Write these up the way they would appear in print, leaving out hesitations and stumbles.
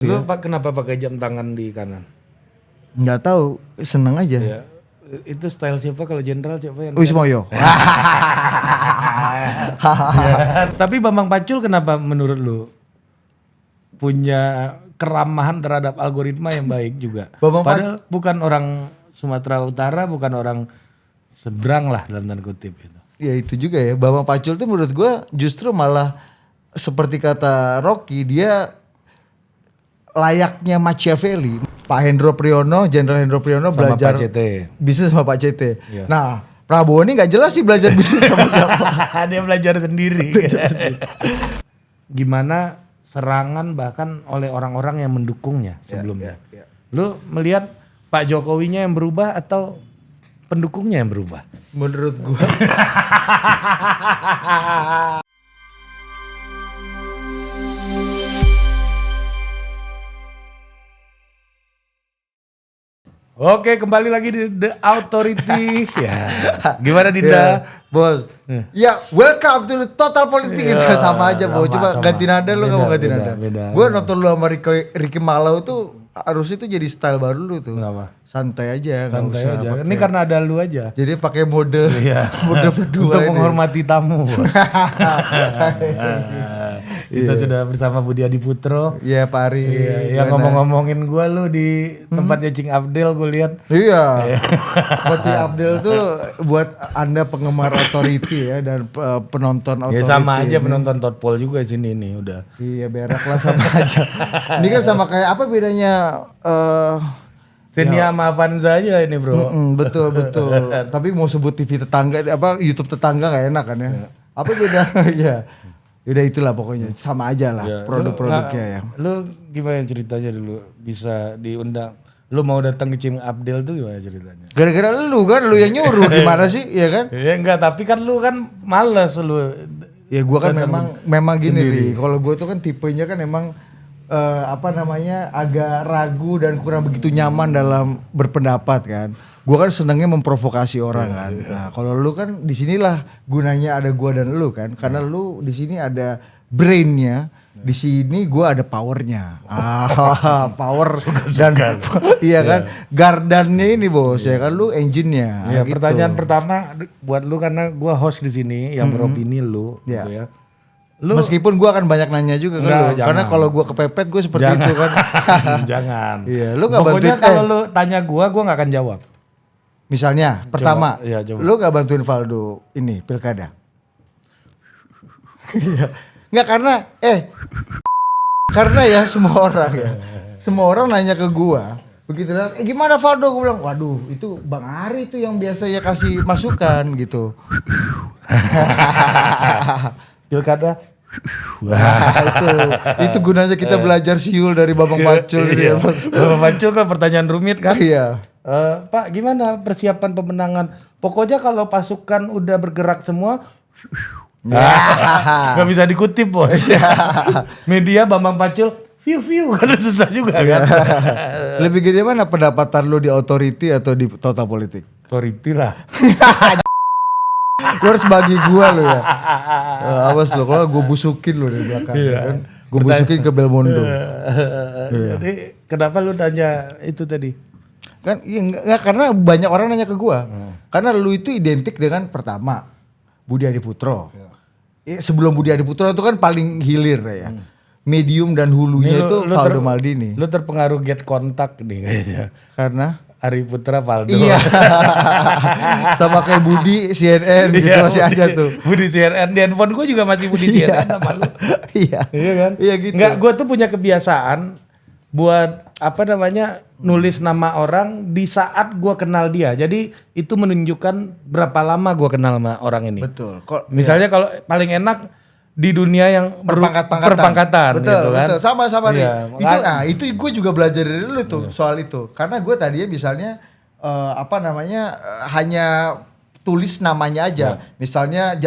Lu kenapa pakai jam tangan di kanan? Nggak tahu, seneng aja. Ya. Itu style siapa kalau jenderal siapa yang? Wismoyo. Ya, tapi Bambang Pacul kenapa menurut lu punya keramahan terhadap algoritma yang baik juga? Padahal bukan orang Sumatera Utara, bukan orang seberang lah dalam tanda kutip itu. Ya itu juga ya, Bambang Pacul tuh menurut gua justru malah seperti kata Rocky, dia layaknya Machiavelli. Pak Hendro Priyono, Jenderal Hendro Priyono sama belajar Pak CT. bisnis sama Pak CT. Iya. Nah, Prabowo ini nggak jelas sih belajar bisnis sama siapa. Dia belajar sendiri. Gimana serangan bahkan oleh orang-orang yang mendukungnya sebelumnya. Ya. Lu melihat Pak Jokowinya yang berubah atau pendukungnya yang berubah? Menurut gua Oke, kembali lagi di The Authority. Ya. Gimana Dinda? Bos. Ya, welcome to the Total Politik. Itu sama aja, Bos. Coba ganti nada lu, enggak mau ganti nada. Gua nonton lu sama Ricky Malau tuh harusnya tuh jadi style baru lu tuh. Kenapa? Santai aja, enggak Santai usah. aja. Ini karena ada lu aja. Jadi pakai mode mode berdua untuk ini. menghormati tamu, Bos. Kita sudah bersama Budi Adiputro. Iya, Pak Ari. Iya, yang ngomong-ngomongin gua lu di tempatnya Cing Abdel gue lihat. Iya. Coach Abdel tuh buat Anda penggemar Authority ya dan penonton Authority. Ya sama aja penonton Totpol juga sini nih udah. Iya, berak lah sama aja. Ini kan sama kayak apa bedanya Senia sama Avanza aja ini, Bro. betul. Tapi mau sebut TV tetangga apa YouTube tetangga gak enak kan ya. Apa beda? Ya. Udah itulah pokoknya sama aja lah produk-produknya ya. Lu gimana ceritanya dulu bisa diundang? Lu mau datang ke Cing Abdel tuh gimana ceritanya? Gara-gara lu kan, lu yang nyuruh gimana sih, ya kan? Ya enggak, tapi kan lu kan males lu. Ya gua kan memang gini nih. Kalau gua tuh kan tipenya kan emang agak ragu dan kurang begitu nyaman dalam berpendapat kan. Gua kan senangnya memprovokasi orang kan. Nah, kalau lu kan di sinilah gunanya ada gua dan lu kan. Karena lu di sini ada brainnya, di sini gua ada powernya. Power dan iya kan. Gardannya ini Bos, ya kan lu engine-nya. Ya, gitu. pertanyaan pertama buat lu karena gua host di sini yang beropini lu gitu ya. Lu, meskipun gua akan banyak nanya juga ke lu, karena kalau gua kepepet gua seperti itu kan. Jangan. Iya, lu nggak bantuin. Pokoknya kalau lu tanya gua nggak akan jawab. Misalnya, pertama, coba. lu nggak bantuin Valdo ini pilkada? Nggak karena ya semua orang nanya ke gua. Begitu kan, gimana Valdo? Gue bilang, waduh itu Bang Ari tuh yang biasanya kasih masukan gitu. Pilkada. itu gunanya kita belajar siul dari Bambang Pacul. Iya. Bambang Pacul kan pertanyaan rumit kan? Iya. Pak gimana persiapan pemenangan? Pokoknya kalau pasukan udah bergerak semua, nggak bisa dikutip Bos. Media Bambang Pacul, view kan susah juga kan. Lebih gede mana pendapatan lu di Authority atau di Total Politik? Authority lah. Lu harus bagi gua lu ya. Awas lu, kalau gua busukin lu di belakang. Iya. Kan? Gua busukin ke Belmondo. Jadi kenapa lu tanya itu tadi? Kan iya, enggak karena banyak orang nanya ke gua. Karena lu itu identik dengan pertama Budi Adiputro. Sebelum Budi Adiputro itu kan paling hilir ya. Medium dan hulunya itu Valdo Maldini. Lu terpengaruh Get Kontak nih kayaknya. Karena Ari Putra Valdo. Iya. Sama kayak Budi CNN gitu masih ada tuh. Budi CNN di handphone gue juga masih Budi CNN sama lu. Iya. Iya kan? Iya gitu. Enggak, gue tuh punya kebiasaan buat nulis nama orang di saat gue kenal dia. Jadi itu menunjukkan berapa lama gue kenal sama orang ini. Betul. Misalnya kalau paling enak di dunia yang perpangkatan betul, gitu kan. Betul, sama nih. Iya, Itu gue juga belajar dari lu tuh soal itu. Karena gue tadinya misalnya hanya tulis namanya aja. Misalnya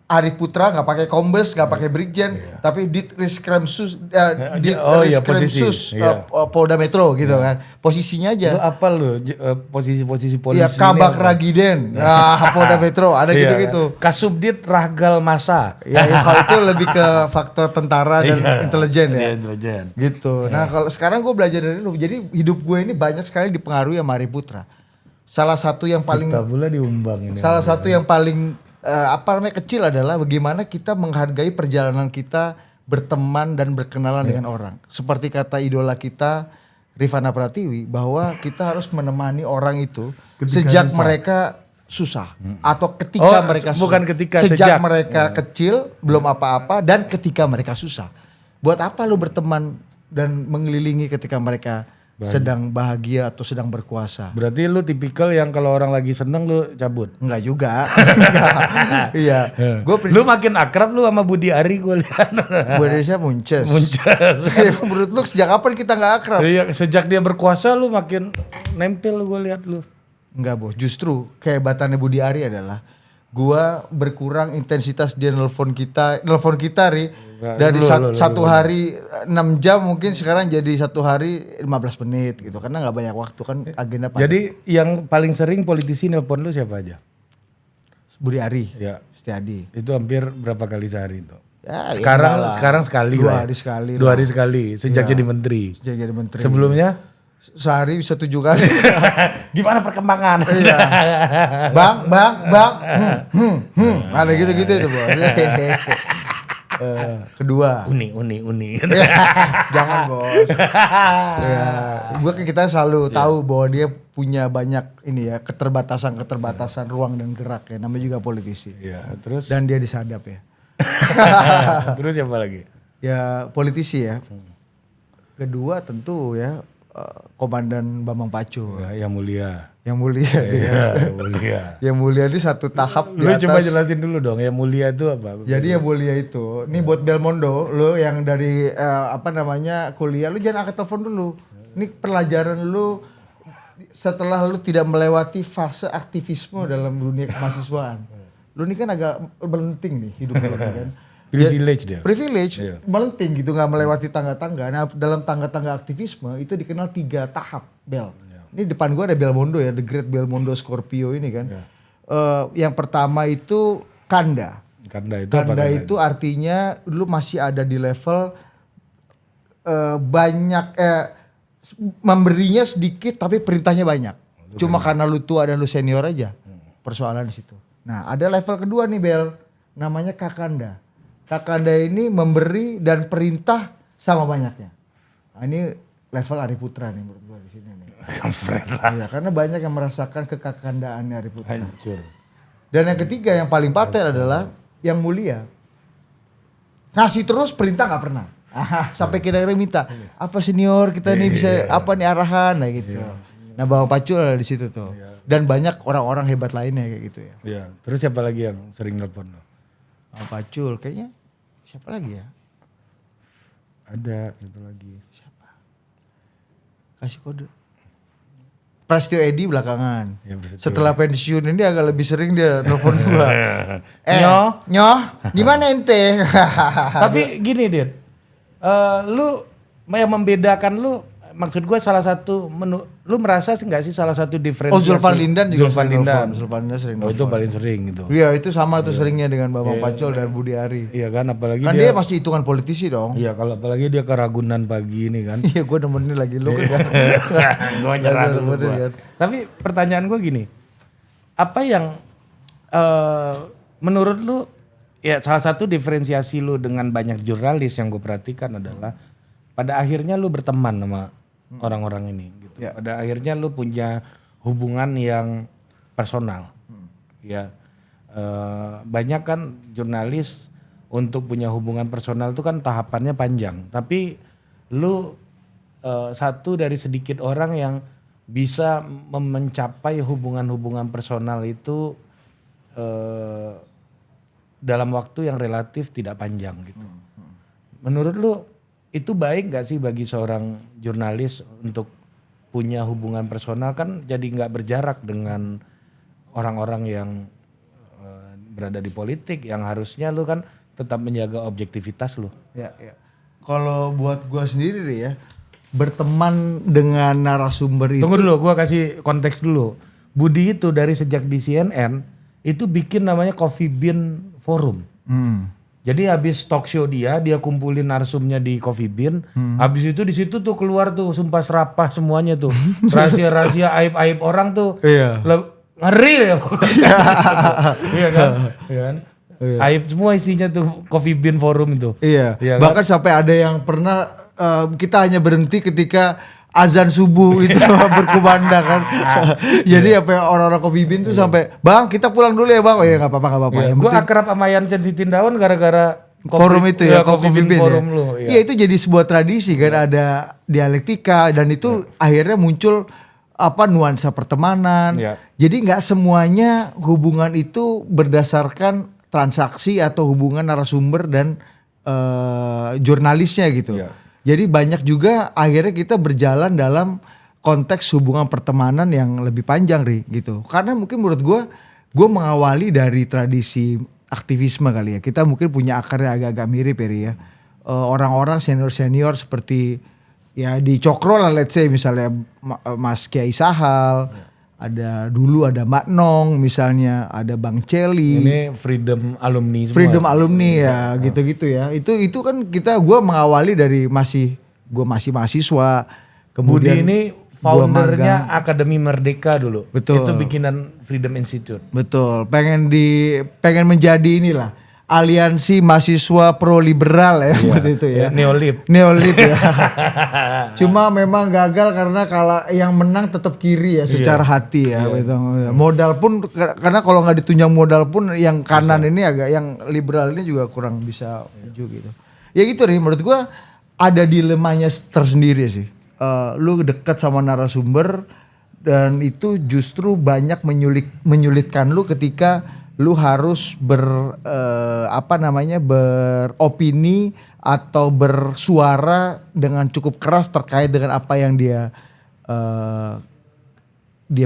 Ari Putra nggak pakai kombes, nggak pakai brigjen, tapi dit Reskrimsus, dit posisi. Reskrimsus Iya. Polda Metro gitu kan. Posisinya aja. Lu apa lu posisi-posisi polisi? Iya, Kabak Ragiden, Polda Metro, ada Iya, gitu-gitu. Kasubdit Rahgal Masa. Ya, kalau itu lebih ke faktor tentara dan intelijen ya. Iya, intelijen. Gitu. Nah, kalau sekarang gue belajar dari lu. Jadi hidup gue ini banyak sekali dipengaruhi sama Ari Putra. Salah satu yang paling Kita pula diumbang ini. Salah satu yang paling kecil adalah bagaimana kita menghargai perjalanan kita berteman dan berkenalan dengan orang. Seperti kata idola kita Rifana Pratiwi bahwa kita harus menemani orang itu sejak mereka susah atau ketika mereka susah. Bukan ketika sejak mereka kecil belum apa-apa dan ketika mereka susah. Buat apa lu berteman dan mengelilingi ketika mereka sedang bahagia atau sedang berkuasa? Berarti lu tipikal yang kalau orang lagi seneng lu cabut. Enggak juga. Iya. Lu makin akrab lu sama Budi Ari gue lihat. Gue dari siapa? Munces. Menurut lu sejak kapan kita nggak akrab? Iya, sejak dia berkuasa lu makin nempel gue lihat lu. Enggak bos, justru kehebatannya Budi Ari adalah gua berkurang intensitas dia nelpon kita Ri dari satu hari 6 jam mungkin sekarang jadi satu hari 15 menit gitu karena nggak banyak waktu kan agenda padat. Jadi yang paling sering politisi nelpon lu siapa aja? Budi Ari, Ya. Setiadi. Itu hampir berapa kali sehari itu? Ya, Sekarang sekali dua lah. hari sekali. 2 hari sekali sejak jadi menteri. Sejak jadi menteri. Sebelumnya sehari bisa 7 kali. gimana perkembangan? Iya. Bang. Ada gitu-gitu itu bos. Kedua. Uni. Jangan bos. Ya, kita selalu tahu bahwa dia punya banyak ini ya keterbatasan ruang dan gerak ya. Namanya juga politisi. Iya, terus Dan dia disadap ya. terus siapa lagi? Ya politisi ya. Kedua tentu ya Komandan Bambang Pacul. Ya, yang mulia. Yang mulia dia. Ya, yang mulia. Yang mulia ini satu tahap di Lu atas. coba jelasin dulu dong, yang mulia itu apa? Jadi yang mulia itu, ini buat Belmondo, lu yang dari kuliah, lu jangan angkat telepon dulu. Ini pelajaran lu setelah lu tidak melewati fase aktivisme dalam dunia kemahasiswaan. Lu ini kan agak melenting nih hidup lu kan. Privilege dia. Privilege, Iya. melenting gitu, nggak melewati tangga-tangga. Nah dalam tangga-tangga aktivisme itu dikenal 3 tahap, Bel. Ini depan gua ada Belmondo ya, The Great Belmondo Scorpio ini kan. Yang pertama itu Kanda. Kanda itu artinya lu masih ada di level memberinya sedikit tapi perintahnya banyak. Cuma karena lu tua dan lu senior aja. Persoalan di situ. Nah, ada level kedua nih Bel, namanya Kakanda. Kakanda ini memberi dan perintah sama banyaknya. Nah, ini level Ari Putra nih menurut gua di sini nih. Iya, karena banyak yang merasakan kekakandaan Ari Putra. Hancur. Dan yang ketiga yang paling paten adalah yang mulia. Ngasih terus perintah nggak pernah. Sampai kita minta apa senior kita nih bisa apa nih arahan nah gitu. Nah Bang Pacul ada di situ tuh. Dan banyak orang-orang hebat lainnya kayak gitu ya. Iya. Terus siapa lagi yang sering nelpon lo? Bang Pacul kayaknya siapa lagi ya? Ada satu lagi. Siapa? Kasih kode. Prasetyo Edi belakangan. Ya, Prasetyo setelah pensiun ini agak lebih sering dia nelfon gua. Nyoh, gimana ente? Tapi gini Dit, lu yang membedakan lu, maksud gue salah satu lu merasa nggak sih salah satu diferensiasi? Zulfan Lindan juga Zulfan sering Lindan. nelfon. Zulfan Lindan sering Oh itu nelfon. paling sering gitu. Iya itu sama tuh seringnya dengan Bambang Pacul dan Budi Ari. Iya kan, apalagi Kan dia masih hitungan politisi dong. Iya kalau apalagi dia ke Ragunan pagi ini kan. Iya gue nemenin lagi lu kan. Gue nyerah dulu Nemenin gua. kan. Tapi pertanyaan gue gini, apa yang menurut lu ya salah satu diferensiasi lu dengan banyak jurnalis yang gue perhatikan adalah pada akhirnya lu berteman sama orang-orang ini gitu. Ya. Pada akhirnya lu punya hubungan yang personal. Ya banyak kan jurnalis untuk punya hubungan personal itu kan tahapannya panjang. Tapi lu satu dari sedikit orang yang bisa mencapai hubungan-hubungan personal itu dalam waktu yang relatif tidak panjang gitu. Menurut lu itu baik gak sih bagi seorang jurnalis untuk punya hubungan personal kan jadi nggak berjarak dengan orang-orang yang berada di politik yang harusnya lu kan tetap menjaga objektivitas lu. Ya, ya. Kalau buat gua sendiri Ri, ya, berteman dengan narasumber itu. Tunggu dulu, gua kasih konteks dulu. Budi itu dari sejak di CNN itu bikin namanya Coffee Bean Forum. Jadi habis talk show dia kumpulin narsumnya di Coffee Bean. Habis itu di situ tuh keluar tuh sumpah serapah semuanya tuh. Rahasia-rahasia aib-aib orang tuh. Iya. Ngeri ya. Iya kan? Iya kan? Aib semua isinya tuh Coffee Bean Forum itu. Iya. Iya Bahkan sampai ada yang pernah kita hanya berhenti ketika azan subuh itu berkumandang kan. Jadi apa yang orang-orang Coffee Bean tuh sampai, "Bang, kita pulang dulu ya, Bang." Oh ya enggak apa-apa. Ya, Yang gue penting akrab sama Yansen Sitindaun gara-gara forum itu ya, Coffee Bean ya. Forum lu. Iya, itu jadi sebuah tradisi kan, ada dialektika dan itu akhirnya muncul apa nuansa pertemanan. Iya. Jadi nggak semuanya hubungan itu berdasarkan transaksi atau hubungan narasumber dan jurnalisnya gitu. Iya. Jadi banyak juga akhirnya kita berjalan dalam konteks hubungan pertemanan yang lebih panjang gitu. Karena mungkin menurut gue mengawali dari tradisi aktivisme kali ya. Kita mungkin punya akarnya agak-agak mirip ya. Orang-orang senior-senior seperti ya di Cokro lah, let's say misalnya Mas Kiai Sahal, ada Mak Nong misalnya, ada Bang Celi. Ini Freedom Alumni semua. Freedom Alumni ya, gitu-gitu ya. Itu kan gue mengawali dari gue masih mahasiswa. Kemudian Budi ini gua foundernya magang. Akademi Merdeka dulu. Betul. Itu bikinan Freedom Institute. Betul, pengen menjadi inilah aliansi mahasiswa pro liberal ya seperti itu ya. Neolib. Neolib ya. Cuma memang gagal karena kalau yang menang tetap kiri ya secara hati ya. Gitu. Modal pun karena kalau nggak ditunjang modal pun yang kanan ini agak, yang liberal ini juga kurang bisa maju gitu. Ya gitu nih, menurut gua ada dilemanya tersendiri sih. Lu dekat sama narasumber dan itu justru banyak menyulitkan lu ketika lu harus beropini atau bersuara dengan cukup keras terkait dengan apa yang dia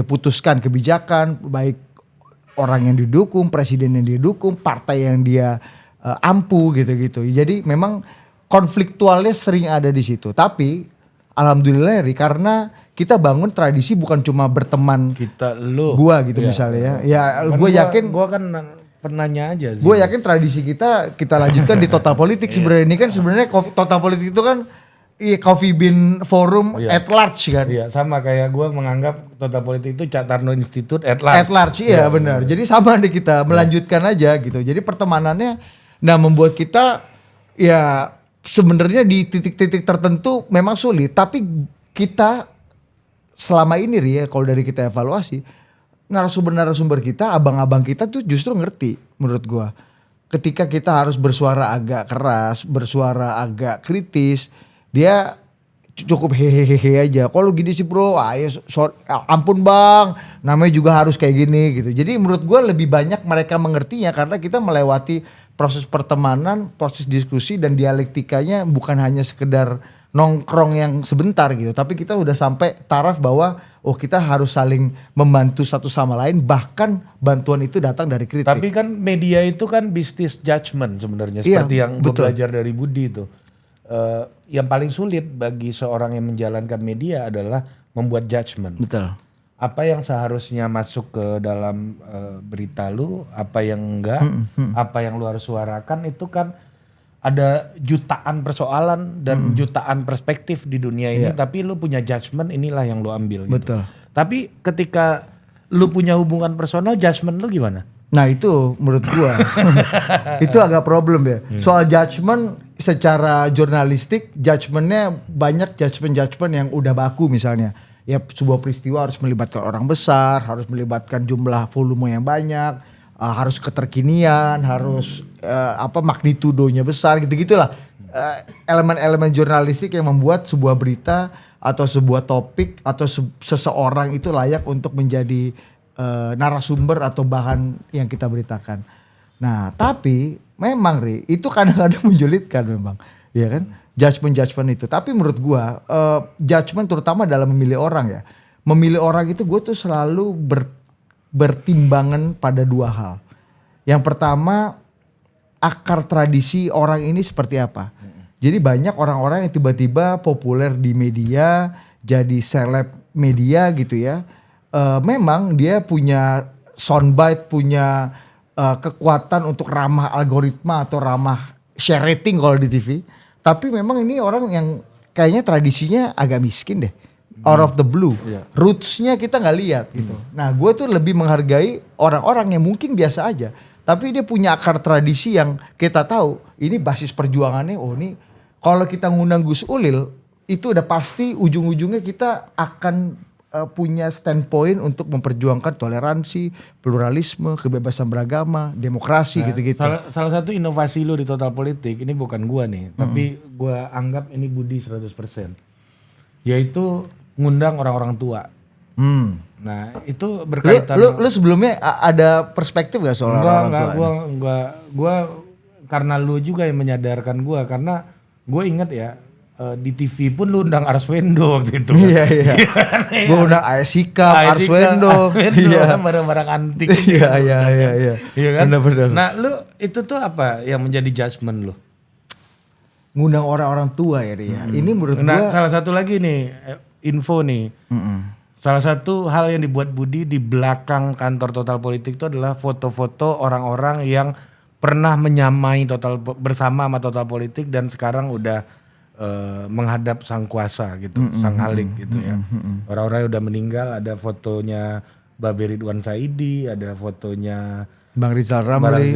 putuskan kebijakan, baik orang yang didukung, presiden yang didukung, partai yang dia ampu gitu-gitu. Jadi memang konfliktualnya sering ada di situ. Tapi alhamdulillah Ri, karena kita bangun tradisi bukan cuma berteman gua gitu misalnya ya. Ya gue yakin gua kan penanya aja sih. Gue yakin tradisi kita lanjutkan di Total Politik sebenarnya. Ini kan sebenarnya Total Politik itu kan Coffee Bean Forum at large kan. Iya, sama kayak gua menganggap Total Politik itu Cak Tarno Institute at large. At large iya benar. Jadi sama nih kita melanjutkan aja gitu. Jadi pertemanannya membuat kita ya sebenarnya di titik-titik tertentu memang sulit, tapi kita selama ini Ria, kalau dari kita evaluasi, narasumber kita, abang-abang kita tuh justru ngerti menurut gua. Ketika kita harus bersuara agak keras, bersuara agak kritis, dia cukup hehehe aja. Kalau gini sih bro, ampun bang, namanya juga harus kayak gini gitu. Jadi menurut gua lebih banyak mereka mengertinya karena kita melewati proses pertemanan, proses diskusi dan dialektikanya bukan hanya sekedar nongkrong yang sebentar gitu, tapi kita udah sampai taraf bahwa kita harus saling membantu satu sama lain, bahkan bantuan itu datang dari kritik. Tapi kan media itu kan business judgment sebenarnya, seperti yang gue belajar dari Budi itu. Yang paling sulit bagi seorang yang menjalankan media adalah membuat judgment. Betul. Apa yang seharusnya masuk ke dalam berita lu, apa yang enggak, apa yang lu harus suarakan, itu kan ada jutaan persoalan dan jutaan perspektif di dunia ini, tapi lu punya judgement, inilah yang lu ambil gitu. Betul. Tapi ketika lu punya hubungan personal, judgement lu gimana? Nah itu menurut gua itu agak problem ya. Soal judgement secara jurnalistik, judgementnya banyak judgement yang udah baku misalnya. Ya sebuah peristiwa harus melibatkan orang besar, harus melibatkan jumlah volume yang banyak, harus keterkinian, harus magnitudonya besar gitu-gitulah. Elemen-elemen jurnalistik yang membuat sebuah berita atau sebuah topik atau seseorang itu layak untuk menjadi narasumber atau bahan yang kita beritakan. Nah, tapi memang Ri, itu kadang-kadang menyulitkan memang, ya kan? Judgement itu. Tapi menurut gua judgement terutama dalam memilih orang ya. Memilih orang itu gue tuh selalu bertimbangan pada dua hal. Yang pertama, akar tradisi orang ini seperti apa. Jadi banyak orang-orang yang tiba-tiba populer di media, jadi seleb media gitu ya. Memang dia punya soundbite, punya kekuatan untuk ramah algoritma atau ramah share rating kalau di TV. Tapi memang ini orang yang kayaknya tradisinya agak miskin deh. Out of the blue. Roots-nya kita nggak lihat gitu. Nah gue tuh lebih menghargai orang-orang yang mungkin biasa aja. Tapi dia punya akar tradisi yang kita tahu. Ini basis perjuangannya, oh ini kalau kita ngundang Gus Ulil, itu udah pasti ujung-ujungnya kita akan punya standpoint untuk memperjuangkan toleransi, pluralisme, kebebasan beragama, demokrasi gitu-gitu. Salah satu inovasi lu di Total Politik, ini bukan gua nih, tapi gua anggap ini Budi 100%. Yaitu ngundang orang-orang tua. Nah, itu berkaitan. Lu sebelumnya ada perspektif gak soal orang tua? Gua karena lu juga yang menyadarkan gua, karena gue inget ya di TV pun lu undang Arswendo waktu itu. Iya. Gue undang AS Sikap, Arswendo. Iya. Kan barang-barang antik. Iya. Iya kan? Benar. Nah lu itu tuh apa yang menjadi judgement lu? Ngundang orang-orang tua ya Ria. Ini menurut gue. Salah satu lagi nih info nih. Salah satu hal yang dibuat Budi di belakang kantor Total Politik itu adalah foto-foto orang-orang yang pernah menyamai bersama sama Total Politik dan sekarang udah menghadap sang kuasa gitu, sang halik gitu ya. Orang-orang yang udah meninggal, ada fotonya Babe Ridwan Saidi, ada fotonya Bang Rizal Ramli,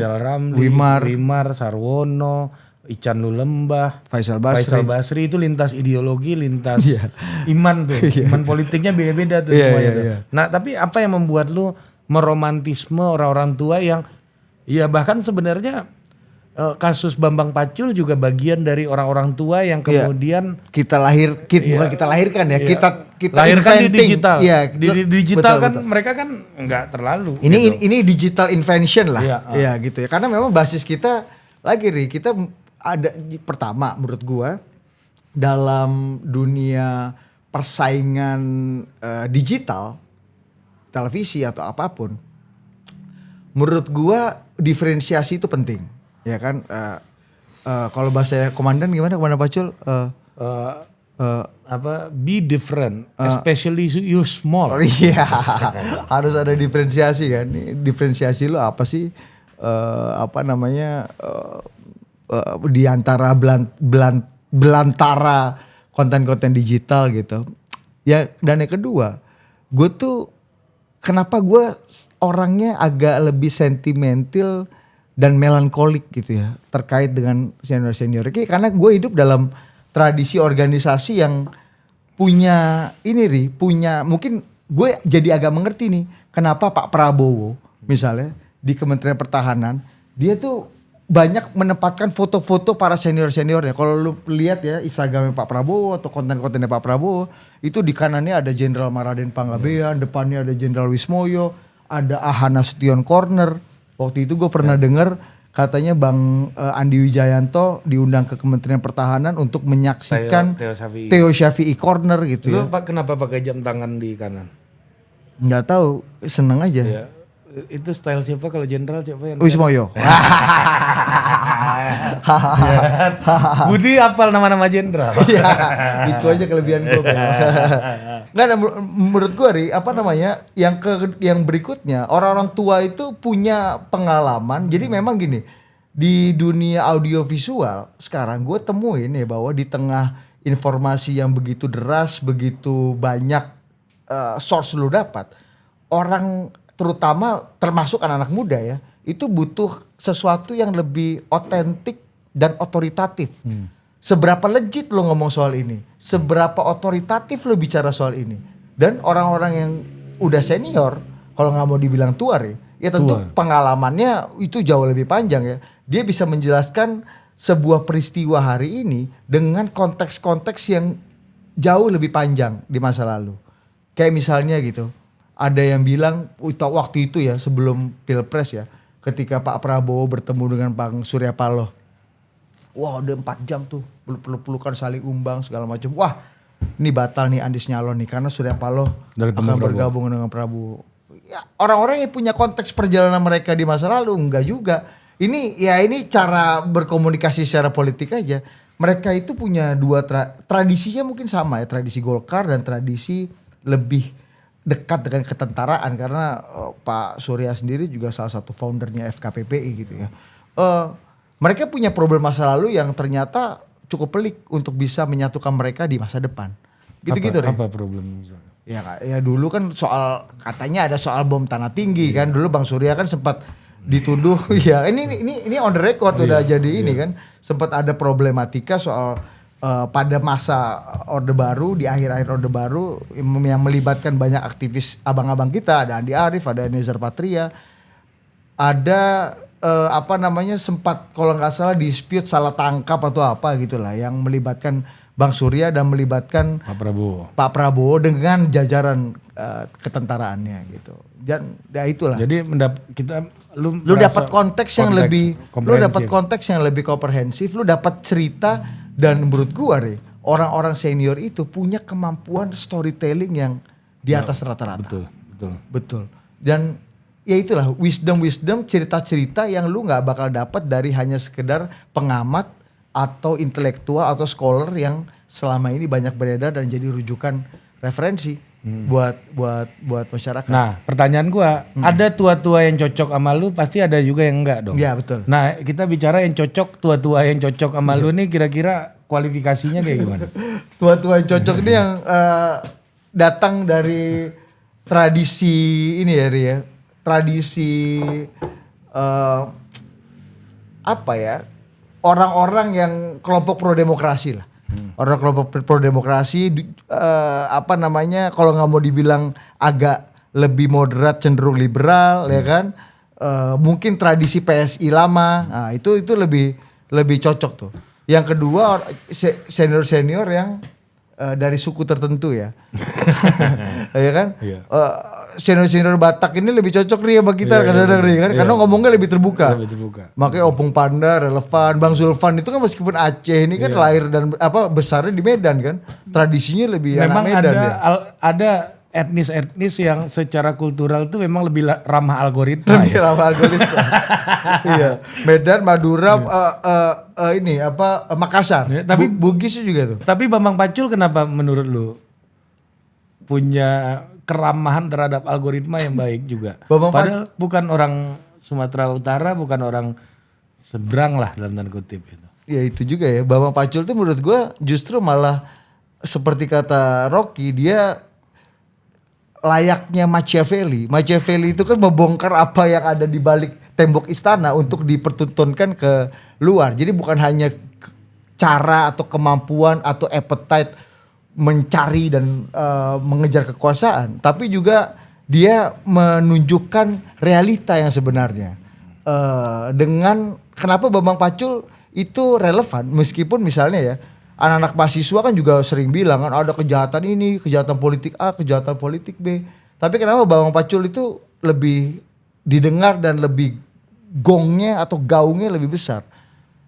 Wimar Sarwono, Ican Lulembah, Faisal Basri itu lintas ideologi, lintas iman tuh, iman politiknya beda-beda tuh semuanya tuh. Nah tapi apa yang membuat lu meromantisme orang-orang tua yang ya bahkan sebenarnya kasus Bambang Pacul juga bagian dari orang-orang tua yang kemudian bukan kita lahirkan ya, kita lahirkan di digital. Iya, di digital betul, kan betul. mereka kan enggak terlalu. Ini digital invention lah. Iya, Gitu ya. Karena memang basis kita kita ada pertama menurut gua dalam dunia persaingan digital, televisi atau apapun. Menurut gua diferensiasi itu penting. Ya kan, kalau bahasa komandan gimana komandan Pacul? Be different, especially you small. Oh iya, harus ada diferensiasi kan. Diferensiasi lo apa sih? Di antara belantara konten-konten digital gitu. Ya dan yang kedua, gue tuh kenapa gue orangnya agak lebih sentimental dan melankolik gitu ya terkait dengan senior-senior. Karena gue hidup dalam tradisi organisasi yang punya mungkin gue jadi agak mengerti nih kenapa Pak Prabowo misalnya di Kementerian Pertahanan dia tuh banyak menempatkan foto-foto para senior-seniornya. Kalau lu lihat ya Instagramnya Pak Prabowo atau konten-kontennya Pak Prabowo itu di kanannya ada Jenderal Maraden Panggabean, depannya ada Jenderal Wismoyo, ada Ahana Sution Corner. Waktu itu gue pernah dengar katanya Bang Andi Wijayanto diundang ke Kementerian Pertahanan untuk menyaksikan Theo Syafi'i Corner gitu. Lu kenapa pakai jam tangan di kanan? Nggak tahu, seneng aja. Ya, itu style siapa kalau jenderal siapa yang? Wismoyo. Budi hafal nama-nama jenderal. Ya, itu aja kelebihan gue. Nggak, menurut gue Ri, yang berikutnya orang-orang tua itu punya pengalaman. Jadi memang gini, di dunia audiovisual sekarang gue temuin ya bahwa di tengah informasi yang begitu deras, begitu banyak source lu dapat, orang terutama termasuk anak-anak muda ya, itu butuh sesuatu yang lebih otentik dan otoritatif. Seberapa legit lo ngomong soal ini, seberapa otoritatif lo bicara soal ini. Dan orang-orang yang udah senior, kalau nggak mau dibilang tua ya tentu pengalamannya itu jauh lebih panjang ya. Dia bisa menjelaskan sebuah peristiwa hari ini dengan konteks-konteks yang jauh lebih panjang di masa lalu. Kayak misalnya gitu, ada yang bilang waktu itu ya sebelum Pilpres ya, ketika Pak Prabowo bertemu dengan Bang Surya Paloh. Wah udah 4 jam tuh, peluk-pelukan saling umbang segala macam. Wah ini batal nih Andis nyalon nih karena Surya Paloh akan bergabung dengan Prabowo. orang-orang yang punya konteks perjalanan mereka di masa lalu enggak juga. Ini cara berkomunikasi secara politik aja. Mereka itu punya dua tradisinya mungkin sama ya, tradisi Golkar dan tradisi lebih dekat dengan ketentaraan karena Pak Surya sendiri juga salah satu foundernya FKPPI gitu ya. Mereka punya problem masa lalu yang ternyata cukup pelik untuk bisa menyatukan mereka di masa depan. Gitu-gitu, Apa problem misalnya? Ya dulu kan katanya ada soal bom tanah tinggi kan. Dulu Bang Surya kan sempat dituduh ya ini on the record udah jadi ini kan. Sempat ada problematika soal pada masa Orde Baru, di akhir-akhir Orde Baru yang melibatkan banyak aktivis abang-abang kita, ada Andi Arief, ada Nezar Patria, ada sempat kalau nggak salah dispute salah tangkap atau apa gitulah yang melibatkan Bang Surya dan melibatkan Pak Prabowo dengan jajaran ketentaraannya gitu. Dan ya itulah. Jadi lu dapat konteks yang lebih komprehensif, lu dapat cerita dan menurut gua orang-orang senior itu punya kemampuan storytelling yang di atas rata-rata. Betul. Dan ya itulah wisdom cerita-cerita yang lu nggak bakal dapat dari hanya sekedar pengamat atau intelektual atau scholar yang selama ini banyak beredar dan jadi rujukan referensi buat masyarakat. Nah, pertanyaan gua, ada tua-tua yang cocok sama lu, pasti ada juga yang enggak dong. Iya, betul. Nah, kita bicara yang cocok, tua-tua yang cocok sama lu nih kira-kira kualifikasinya kayak gimana? Tua-tua yang cocok ini yang datang dari tradisi ini ya, Ri, ya. Tradisi orang-orang yang kelompok pro demokrasi lah. Orang kelompok pro demokrasi kalau nggak mau dibilang agak lebih moderat cenderung liberal ya kan. Mungkin tradisi PSI lama. Nah, itu lebih cocok tuh. Yang kedua senior yang dari suku tertentu ya. Ya kan? Iya. Senior Batak ini lebih cocok nih sama kita kadang-kadang kan karena ngomongnya lebih terbuka. Makanya Opung Panda relevan, Bang Zulfan itu kan meskipun Aceh ini kan lahir dan besarnya di Medan kan. Tradisinya lebih memang anak Medan ada etnis-etnis yang secara kultural itu memang lebih ramah algoritma. Lebih ramah algoritma. Iya. Medan, Madura, Makassar. Ya, tapi Bugis juga tuh. Tapi Bambang Pacul kenapa menurut lu punya keramahan terhadap algoritma yang baik juga? Padahal bukan orang Sumatera Utara, bukan orang seberang lah dalam tanda kutip itu. Ya itu juga ya. Bambang Pacul tuh menurut gua justru malah seperti kata Rocky, dia layaknya Machiavelli. Machiavelli itu kan membongkar apa yang ada di balik tembok istana untuk dipertontonkan ke luar. Jadi bukan hanya cara atau kemampuan atau appetite mencari dan mengejar kekuasaan, tapi juga dia menunjukkan realita yang sebenarnya. Dengan kenapa Bambang Pacul itu relevan meskipun misalnya ya anak-anak mahasiswa kan juga sering bilang kan ada kejahatan ini, kejahatan politik A, kejahatan politik B. Tapi kenapa Bambang Pacul itu lebih didengar dan lebih gongnya atau gaungnya lebih besar?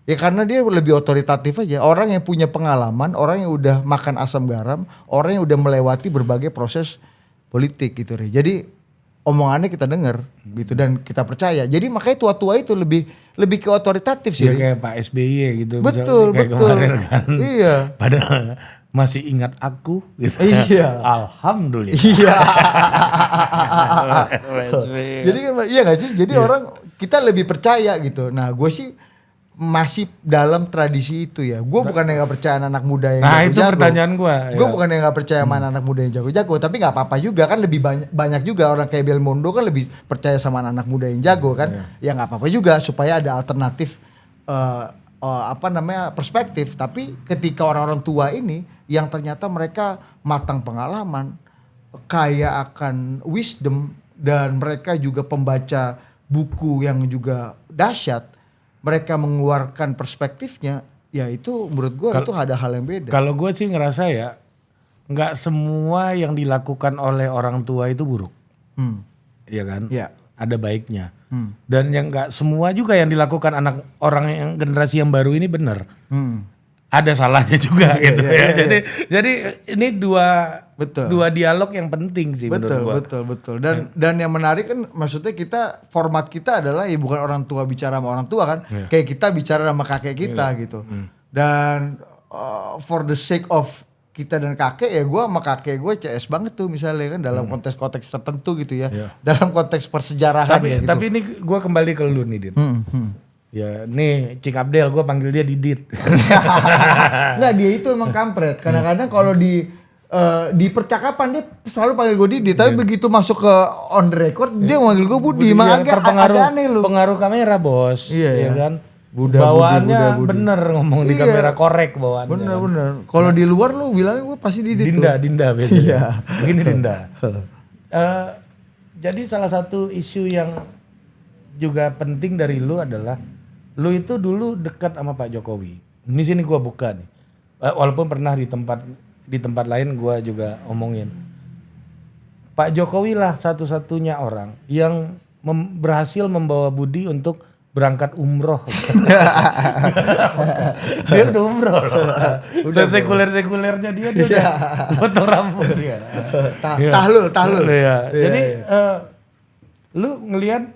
Ya karena dia lebih otoritatif aja. Orang yang punya pengalaman, orang yang udah makan asam garam, orang yang udah melewati berbagai proses politik gitu. Jadi omongannya kita dengar gitu dan kita percaya. Jadi makanya tua-tua itu lebih ke otoritatif sih. Ya kayak Pak SBY gitu. Betul. Kan. Iya. Padahal masih ingat aku gitu. Iya. Alhamdulillah. Iya. Jadi kan iya gak sih? Jadi orang kita lebih percaya gitu. Nah gue sih masih dalam tradisi itu ya. Gue bukan yang gak percaya anak muda yang jago-jago. Itu pertanyaan gue. Gue bukan yang gak percaya sama anak muda yang jago-jago. Tapi gak apa-apa juga kan lebih banyak juga orang kayak Belmondo kan lebih percaya sama anak muda yang jago kan. Ya gak apa-apa juga supaya ada alternatif perspektif. Tapi ketika orang-orang tua ini yang ternyata mereka matang pengalaman, kaya akan wisdom dan mereka juga pembaca buku yang juga dahsyat. Mereka mengeluarkan perspektifnya, ya itu menurut gue itu ada hal yang beda. Kalau gue sih ngerasa ya, nggak semua yang dilakukan oleh orang tua itu buruk, iya kan? Ya. Ada baiknya. Dan yang nggak semua juga yang dilakukan anak orang yang generasi yang baru ini benar. ada salahnya juga gitu iya, ya. iya. Jadi ini Betul. dua dialog yang penting sih menurut gua. Betul. Dan yang menarik kan maksudnya format kita adalah ya bukan orang tua bicara sama orang tua kan. Kayak kita bicara sama kakek kita gitu. Dan for the sake of kita dan kakek ya gue sama kakek gue CS banget tuh misalnya kan dalam konteks-konteks tertentu gitu ya. Dalam konteks persejarahan ya gitu. Tapi ini gua kembali ke lu nih, Din. Ya, nih Cing Abdel, gue panggil dia Didit. Enggak, dia itu emang kampret. Kadang-kadang kalau di percakapan dia selalu panggil gue Didit, tapi begitu masuk ke on the record dia manggil gue Budi. Emang agak aneh lu. Pengaruh kamera, Bos. Iya. kan? Budi. Bawaannya bener ngomong di kamera, korek bawaannya. Bener. Kalau di luar lu bilangnya gue pasti Didit. Dinda biasanya. Iya. Begini Dinda. Jadi salah satu isu yang juga penting dari lu adalah lu itu dulu dekat sama Pak Jokowi. Di sini gua buka nih. Walaupun pernah di tempat lain gua juga omongin. Pak Jokowi lah satu-satunya orang yang berhasil membawa Budi untuk berangkat umroh. Dia udah umroh loh. Sekuler-sekulernya dia udah potong rambut dia. Tahlul. Ya. Jadi lu ngelihat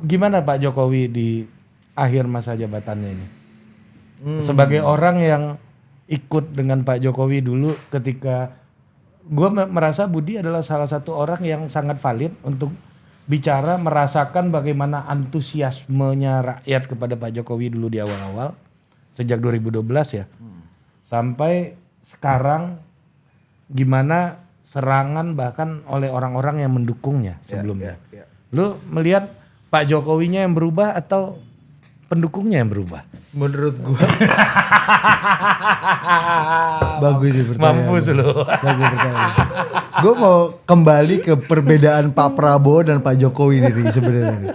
gimana Pak Jokowi di akhir masa jabatannya ini? Sebagai orang yang ikut dengan Pak Jokowi dulu ketika gue merasa Budi adalah salah satu orang yang sangat valid untuk bicara merasakan bagaimana antusiasmenya rakyat kepada Pak Jokowi dulu di awal-awal sejak 2012 ya. Sampai sekarang gimana serangan bahkan oleh orang-orang yang mendukungnya sebelumnya. Lu melihat Pak Jokowinya yang berubah atau pendukungnya yang berubah? Menurut gua bagus sih pertanyaan. Mampus lu. Bagus pertanyaan. Gua mau kembali ke perbedaan Pak Prabowo dan Pak Jokowi nih sebenarnya.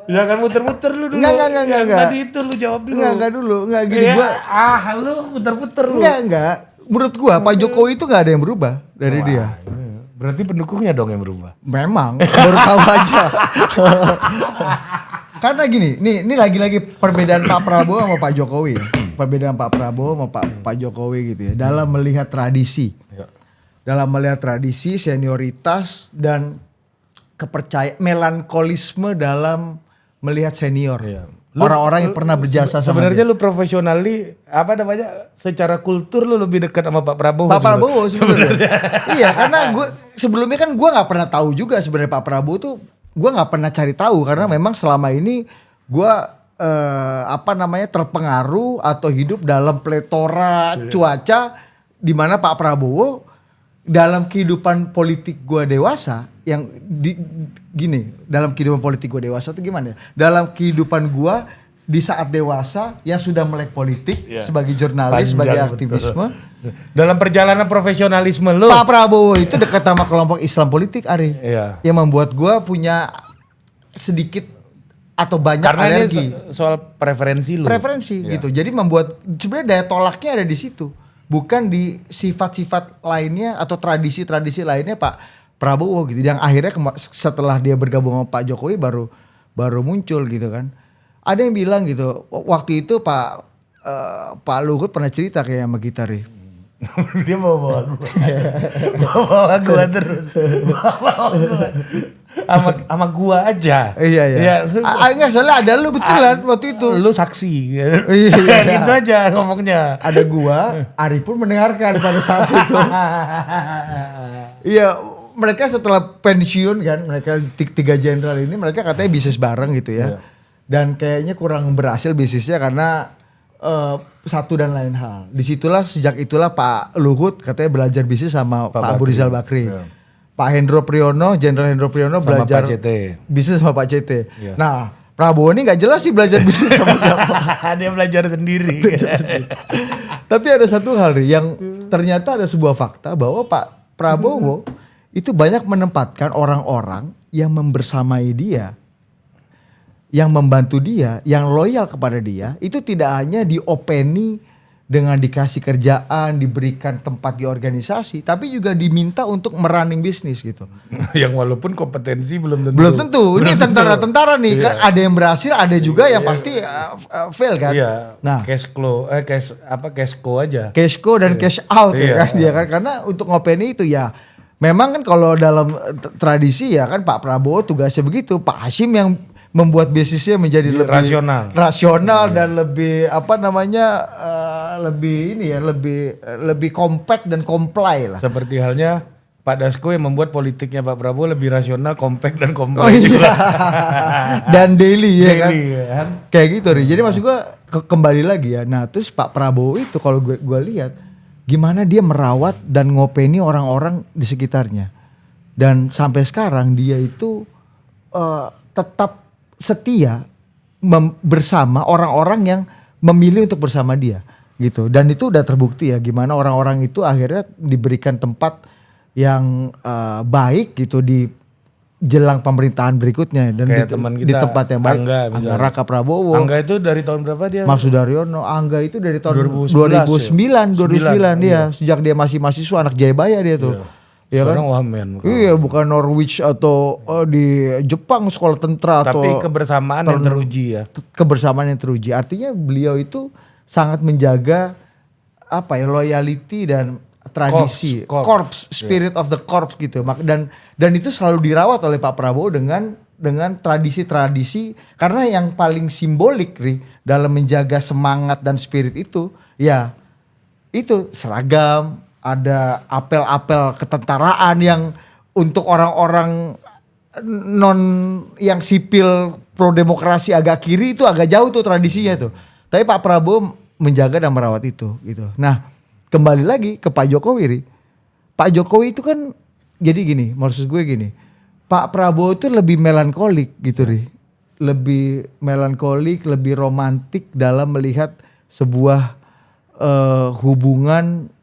Ya kan muter-muter lu dulu. Enggak. Tadi itu lu jawab dulu. Enggak gini Ya, gua. lu muter-muter lu. Enggak. Menurut gua Pak Jokowi itu enggak ada yang berubah dari dia. Berarti pendukungnya dong yang berubah. Memang baru tahu aja. Karena gini, ini lagi-lagi perbedaan Pak Prabowo sama Pak Jokowi. Perbedaan Pak Prabowo sama Pak Jokowi gitu ya. Dalam melihat tradisi. Dalam melihat tradisi, senioritas dan kepercayaan, melankolisme dalam melihat senior. Orang-orang yang pernah berjasa sama sebenarnya lu profesionally secara kultur lu lebih dekat sama Pak Prabowo. Pak Prabowo sebenarnya. Iya, karena sebelumnya kan gue nggak pernah tahu juga sebenarnya Pak Prabowo tuh, gue nggak pernah cari tahu karena memang selama ini gue terpengaruh atau hidup dalam pletora cuaca di mana Pak Prabowo dalam kehidupan politik gue dewasa dalam kehidupan politik gue dewasa itu gimana ya? Dalam kehidupan gue di saat dewasa yang sudah melek politik sebagai jurnalis, sebagai aktivisme. Dalam perjalanan profesionalisme lu. Pak Prabowo itu dekat sama kelompok Islam politik, Ari. Iya. Yang membuat gue punya sedikit atau banyak karena alergi. Ini soal preferensi lu. Preferensi gitu. Jadi membuat sebenarnya daya tolaknya ada di situ. Bukan di sifat-sifat lainnya atau tradisi-tradisi lainnya Pak Prabowo gitu. Yang akhirnya setelah dia bergabung sama Pak Jokowi baru muncul gitu kan. Ada yang bilang gitu, waktu itu Pak Luhut pernah cerita kayak sama kita, Ri. Dia mau bawa gua. Bawa gua terus. Bawa gua. Sama gua aja. Iya. Enggak salah, ada lu betulan waktu itu. Lu saksi. Iya. Gitu aja ngomongnya. Ada gua, Ari pun mendengarkan pada saat itu. Iya, mereka setelah pensiun kan, mereka tiga jenderal ini mereka katanya bisnis bareng gitu ya. Dan kayaknya kurang berhasil bisnisnya karena satu dan lain hal. Disitulah sejak itulah Pak Luhut katanya belajar bisnis sama Pak Abu Rizal Bakri. Pak Hendro Priyono, Jenderal Hendro Priyono sama belajar Pak CT. Bisnis sama Pak CT. Nah, Prabowo ini nggak jelas sih belajar bisnis sama siapa. Dia belajar sendiri. Tapi ada satu hal nih yang ternyata ada sebuah fakta bahwa Pak Prabowo itu banyak menempatkan orang-orang yang membersamai dia, yang membantu dia, yang loyal kepada dia, itu tidak hanya diopeni dengan dikasih kerjaan, diberikan tempat di organisasi, tapi juga diminta untuk merunning bisnis gitu. Yang walaupun kompetensi belum tentu. Belum tentu. Ini tentara-tentara nih, Iya. kan ada yang berhasil, ada juga yang pasti fail kan. Iya. Nah, Cash flow, cash co aja. cash go dan cash out ya Iya. kan dia kan, karena untuk ngopeni itu ya memang kan kalau dalam tradisi ya kan Pak Prabowo tugasnya begitu, Pak Hashim yang membuat bisnisnya menjadi lebih rasional dan lebih apa namanya lebih ini ya lebih compact dan comply lah. Seperti halnya Pak Dasko yang membuat politiknya Pak Prabowo lebih rasional, compact dan Oh comply iya. juga. Dan daily ya kan. Daily, kan. Kayak gitu Ri. Jadi maksud gua kembali lagi ya. Nah, terus Pak Prabowo itu kalau gua lihat gimana dia merawat dan ngopeni orang-orang di sekitarnya. Dan sampai sekarang dia itu tetap setia bersama orang-orang yang memilih untuk bersama dia gitu. Dan itu udah terbukti ya gimana orang-orang itu akhirnya diberikan tempat yang baik gitu di jelang pemerintahan berikutnya dan Kayak teman di kita, tempat yang baik. Angga Angga misalnya. Raka Prabowo. Angga itu dari tahun berapa dia? Mas Sudaryono, Angga itu dari tahun 2011 2009 dia. iya. Sejak dia masih mahasiswa anak Jayabaya dia tuh. Iya kan? Sekarang wamen. Iya, bukan Norwich atau di Jepang sekolah tentara atau Tapi kebersamaan yang teruji ya. kebersamaan yang teruji. Artinya beliau itu sangat menjaga apa ya loyalty dan tradisi, corps, spirit of the corps gitu. Dan itu selalu dirawat oleh Pak Prabowo dengan tradisi-tradisi, karena yang paling simbolik Ri, dalam menjaga semangat dan spirit itu ya itu seragam, ada apel-apel ketentaraan yang untuk orang-orang non yang sipil pro demokrasi agak kiri itu agak jauh tuh tradisinya tuh. Tapi Pak Prabowo menjaga dan merawat itu gitu. Nah, kembali lagi ke Pak Jokowi Ri. Pak Jokowi itu kan jadi gini, maksud gue gini. Pak Prabowo itu lebih melankolik gitu Ri. Lebih melankolik, lebih romantik dalam melihat sebuah hubungan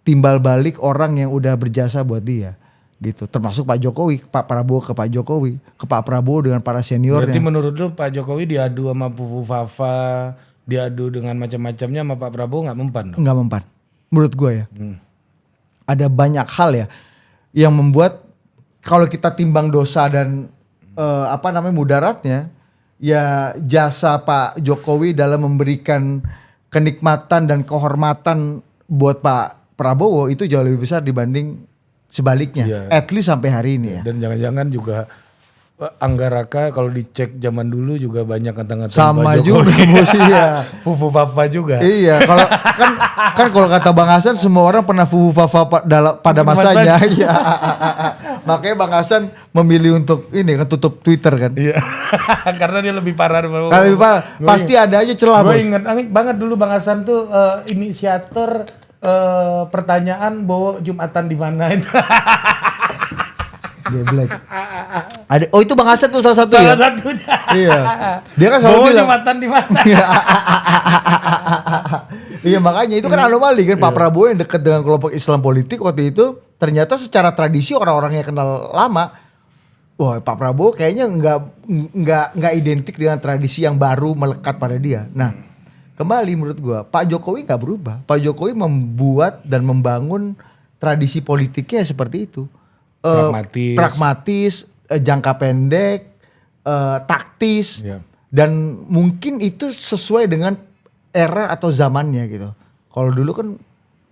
timbal balik orang yang udah berjasa buat dia gitu. Termasuk Pak Jokowi, Pak Prabowo ke Pak Jokowi, ke Pak Prabowo dengan para seniornya. Berarti menurut lu Pak Jokowi diadu sama Fufu Fafa, diadu dengan macam-macamnya sama Pak Prabowo nggak mempan dong? Nggak mempan. Menurut gue ya. Ada banyak hal ya yang membuat kalau kita timbang dosa dan mudaratnya, ya jasa Pak Jokowi dalam memberikan kenikmatan dan kehormatan buat Pak Prabowo itu jauh lebih besar dibanding sebaliknya. Iya. At least sampai hari ini ya. Dan jangan-jangan juga Angga Raka kalau dicek zaman dulu juga banyak kata-kata Sama Pak juga Jokowi. bos iya. Fufu Fafa juga. Iya, kalau kan kalau kata Bang Hasan semua orang pernah fufu fafa pada masanya. Iya. Makanya Bang Hasan memilih untuk ini kan tutup Twitter kan. Iya. Karena dia lebih parah daripada Kalau pasti ada aja celah bos. Gue inget banget dulu Bang Hasan tuh inisiator pertanyaan bahwa Jumatan di mana itu. Black. Ada, oh itu Bang Hasan tuh salah satu ya. Salah satunya. Iya. Dia kan selalu Bahwa bilang. Jumatan di mana? Iya makanya itu kan anomali kan Pak Prabowo yang dekat dengan kelompok Islam politik waktu itu ternyata secara tradisi orang-orang yang kenal lama, wah Pak Prabowo kayaknya nggak identik dengan tradisi yang baru melekat pada dia. Nah kembali menurut gua Pak Jokowi nggak berubah. Pak Jokowi membuat dan membangun tradisi politiknya seperti itu. Pragmatis, jangka pendek, taktis, dan mungkin itu sesuai dengan era atau zamannya gitu. Kalau dulu kan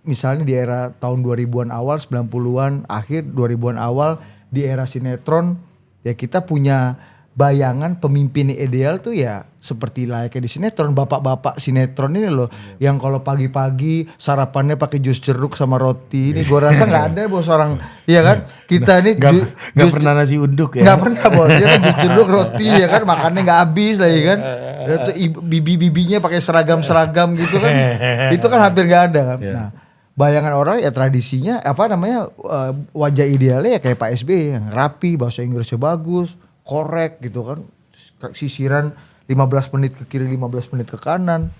misalnya di era tahun 2000-an awal, 90-an akhir, 2000-an awal di era sinetron ya kita punya bayangan pemimpin ideal tuh ya seperti layaknya di sinetron, bapak-bapak sinetron ini loh yang kalau pagi-pagi sarapannya pakai jus jeruk sama roti. Ini gue rasa nggak ada bos orang, iya kan? Kita ini nggak pernah nasi uduk ya? Nggak pernah bos, ya kan jus jeruk roti ya kan makannya nggak habis lah ya kan? Itu bibi-bibinya pakai seragam-seragam gitu kan? Itu kan hampir nggak ada kan? Nah bayangan orang ya tradisinya wajah idealnya ya kayak Pak SBY yang rapi, bahasa Inggrisnya bagus, korek gitu kan, sisiran 15 menit ke kiri 15 menit ke kanan.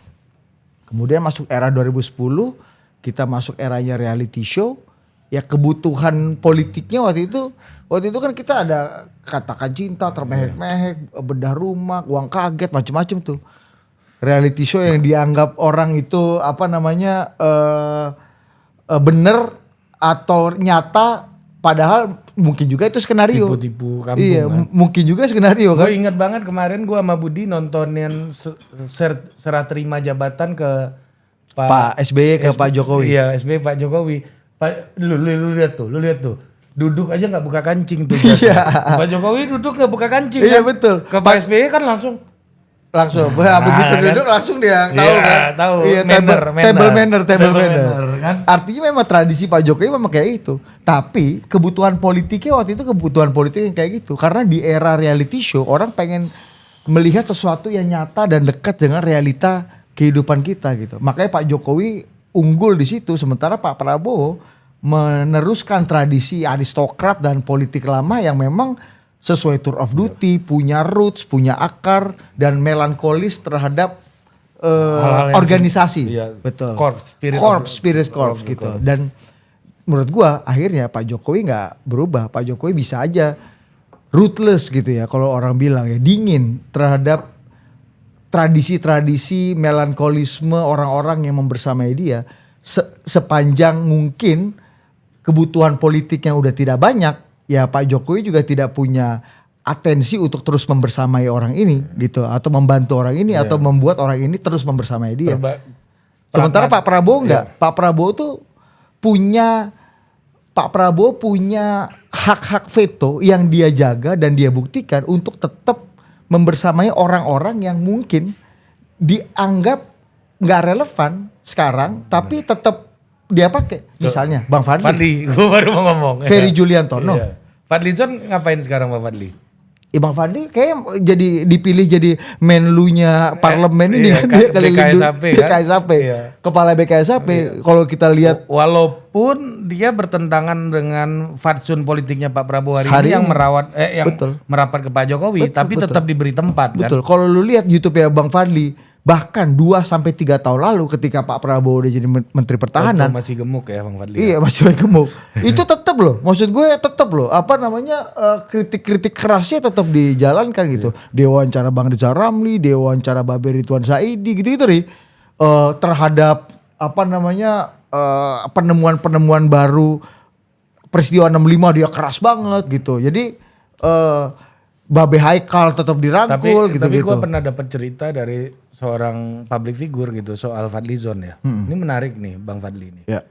Kemudian masuk era 2010 kita masuk eranya reality show. Ya kebutuhan politiknya waktu itu kan kita ada Katakan Cinta, Termehek-mehek, Bedah Rumah, Uang Kaget, macam-macam tuh. reality show yang dianggap orang itu apa namanya bener atau nyata, padahal mungkin juga itu skenario. Tipu-tipu kampung. Iya, Kan. mungkin juga skenario kan. Gue ingat banget kemarin gue sama Budi nontonin serah terima jabatan ke Pak SBY ke Pak Jokowi. Iya, SBY Pak Jokowi. Lu lihat tuh. Duduk aja nggak buka kancing tuh. Pak Jokowi duduk nggak buka kancing. Iya kan? betul. Ke Pak SBY kan langsung. Begitu kan? duduk langsung dia tahu Iya, kan. tahu. Iya, table manner. Kan? Artinya memang tradisi Pak Jokowi memang kayak itu. Tapi kebutuhan politiknya waktu itu kebutuhan politik yang kayak gitu. Karena di era reality show orang pengen melihat sesuatu yang nyata dan dekat dengan realita kehidupan kita gitu. Makanya Pak Jokowi unggul di situ, sementara Pak Prabowo meneruskan tradisi aristokrat dan politik lama yang memang sesuai tour of duty, punya roots, punya akar, dan melankolis terhadap organisasi. Iya, betul. Spirit Corps gitu. Dan menurut gua akhirnya Pak Jokowi nggak berubah. Pak Jokowi bisa aja ruthless gitu ya, kalau orang bilang ya, dingin terhadap tradisi-tradisi melankolisme orang-orang yang membersamai dia sepanjang mungkin kebutuhan politik yang udah tidak banyak, ya Pak Jokowi juga tidak punya atensi untuk terus membersamai orang ini gitu, atau membantu orang ini atau membuat orang ini terus membersamai dia. Sementara Pak Prabowo enggak. Pak Prabowo tuh punya hak-hak veto yang dia jaga dan dia buktikan untuk tetap membersamai orang-orang yang mungkin dianggap nggak relevan sekarang, tapi tetap dia pakai. Misalnya Bang Fadli, gue baru mau ngomong. Ferry Juliantono. Iya. Fadlizon ngapain sekarang Bang Fadli? Bang Fadli kayak jadi dipilih jadi menlunya parlemen ini kan, dia keliling BKSAP, Iya. kepala BKSAP. Kalau kita lihat, walaupun dia bertentangan dengan fatsun politiknya Pak Prabowo hari ini yang merapat ke Pak Jokowi, tapi tetap diberi tempat. Betul. Kalau lu lihat YouTube ya Bang Fadli, bahkan 2-3 tahun lalu ketika Pak Prabowo udah jadi Menteri Pertahanan, masih gemuk ya Bang Fadli. Iya, masih gemuk. Itu tetap loh, maksud gue tetap loh, kritik-kritik kerasnya tetap dijalankan gitu. Dia wawancara Bang Rizal Ramli, dia wawancara Babe Ridwan Saidi gitu-gitu nih. Terhadap penemuan-penemuan baru peristiwa 65 dia keras banget gitu. Jadi Babe Haikal tetap dirangkul gitu. Tapi gue pernah dapat cerita dari seorang public figure gitu soal Fadlizon ya. Ini menarik nih Bang Fadli ini. Ya.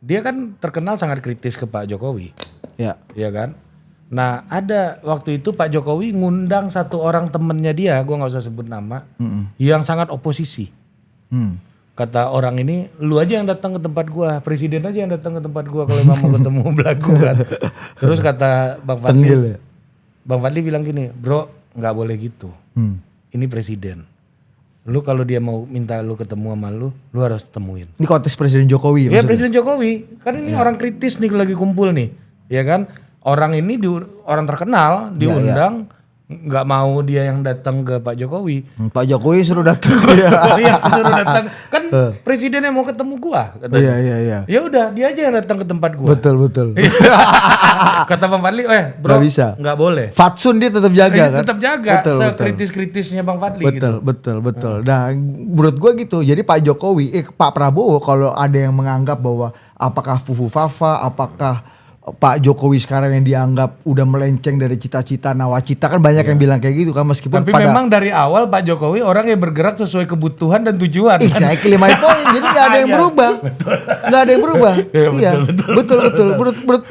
Dia kan terkenal sangat kritis ke Pak Jokowi. Ya. Iya kan? Nah ada waktu itu Pak Jokowi ngundang satu orang temennya dia, gue gak usah sebut nama, yang sangat oposisi. Kata orang ini, lu aja yang datang ke tempat gue, presiden aja yang datang ke tempat gue kalau emang mau ketemu belagu kan. Terus kata Bang Fadli, ya? Bang Fadli bilang gini, bro gak boleh gitu, ini presiden. Lu kalau dia mau minta lu ketemu sama lu harus temuin. Ini konteks Presiden Jokowi ya? Presiden Jokowi, kan ini orang kritis nih lagi kumpul nih, ya kan? Orang ini orang terkenal diundang, nggak mau dia yang datang ke Pak Jokowi. Pak Jokowi suruh datang. Iya, suruh datang. Kan presidennya mau ketemu gua, katanya. Iya. Ya udah, dia aja yang datang ke tempat gua. Betul. Kata Bang Fadli, bro, nggak bisa. Nggak boleh. Fatsun dia tetap jaga kan? Tetap jaga, sekritis-kritisnya Bang Fadli gitu. Betul. Nah, menurut gua gitu. Jadi Pak Jokowi, Pak Prabowo kalau ada yang menganggap bahwa apakah fufu fafa, apakah Pak Jokowi sekarang yang dianggap udah melenceng dari cita-cita nawacita, kan banyak yang bilang kayak gitu kan, meskipun tapi memang dari awal Pak Jokowi orang yang bergerak sesuai kebutuhan dan tujuan. Exactly my point. Jadi nggak ada yang berubah, nggak ada yang berubah. Iya, betul.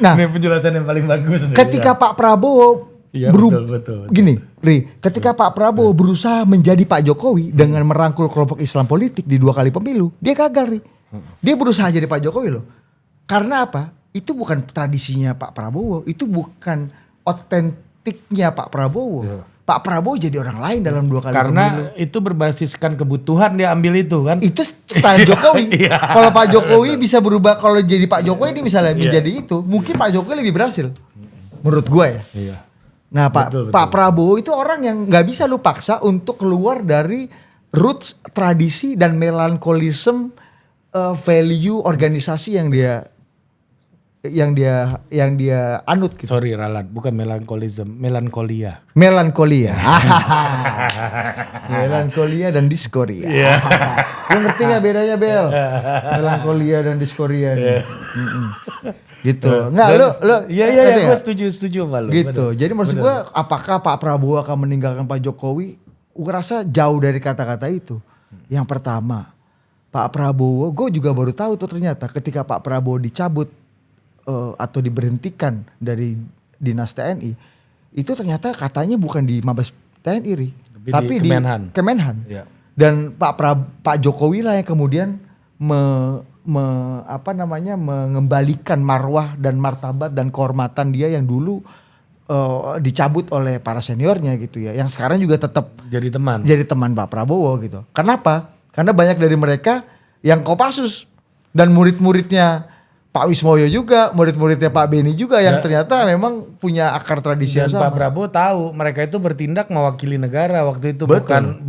Nah, ini penjelasan yang paling bagus. Ketika Pak Prabowo betul. Gini, ketika Pak Prabowo berusaha menjadi Pak Jokowi dengan merangkul kelompok Islam politik di 2 kali pemilu, dia gagal, Dia berusaha jadi Pak Jokowi loh. Karena apa? Itu bukan tradisinya Pak Prabowo, itu bukan otentiknya Pak Prabowo. Pak Prabowo jadi orang lain dalam 2 kali karena pemilu. Itu berbasiskan kebutuhan dia ambil itu kan. Itu style Jokowi. Kalau Pak Jokowi bisa berubah, kalau jadi Pak Jokowi ini misalnya menjadi itu, mungkin Pak Jokowi lebih berhasil. Menurut gue ya. Iya. Nah Pak Prabowo itu orang yang gak bisa lu paksa untuk keluar dari roots, tradisi dan melankolisme value organisasi yang dia yang dia anut gitu. Sorry ralat, bukan melankolisme, melankolia. Melankolia. Melankolia dan diskoria. Lu ngerti gak bedanya Bel? Melankolia dan diskoria nih. Gitu. Enggak lu Iya, gue setuju sama lu. gitu. Betul. Jadi maksud gue apakah Pak Prabowo akan meninggalkan Pak Jokowi? Gue rasa jauh dari kata-kata itu. Yang pertama, Pak Prabowo, gue juga baru tahu tuh ternyata ketika Pak Prabowo dicabut atau diberhentikan dari dinas TNI, itu ternyata katanya bukan di Mabes TNI, tapi di Kemenhan. Ya. Dan Pak Jokowi lah yang kemudian mengembalikan marwah dan martabat dan kehormatan dia yang dulu dicabut oleh para seniornya gitu ya, yang sekarang juga tetap jadi teman Pak Prabowo gitu. Kenapa? Karena banyak dari mereka yang Kopassus dan murid-muridnya Pak Wismoyo juga, murid-muridnya Pak Beni juga yang ternyata memang punya akar tradisi yang sama. Pak Prabowo tahu mereka itu bertindak mewakili negara waktu itu, bukan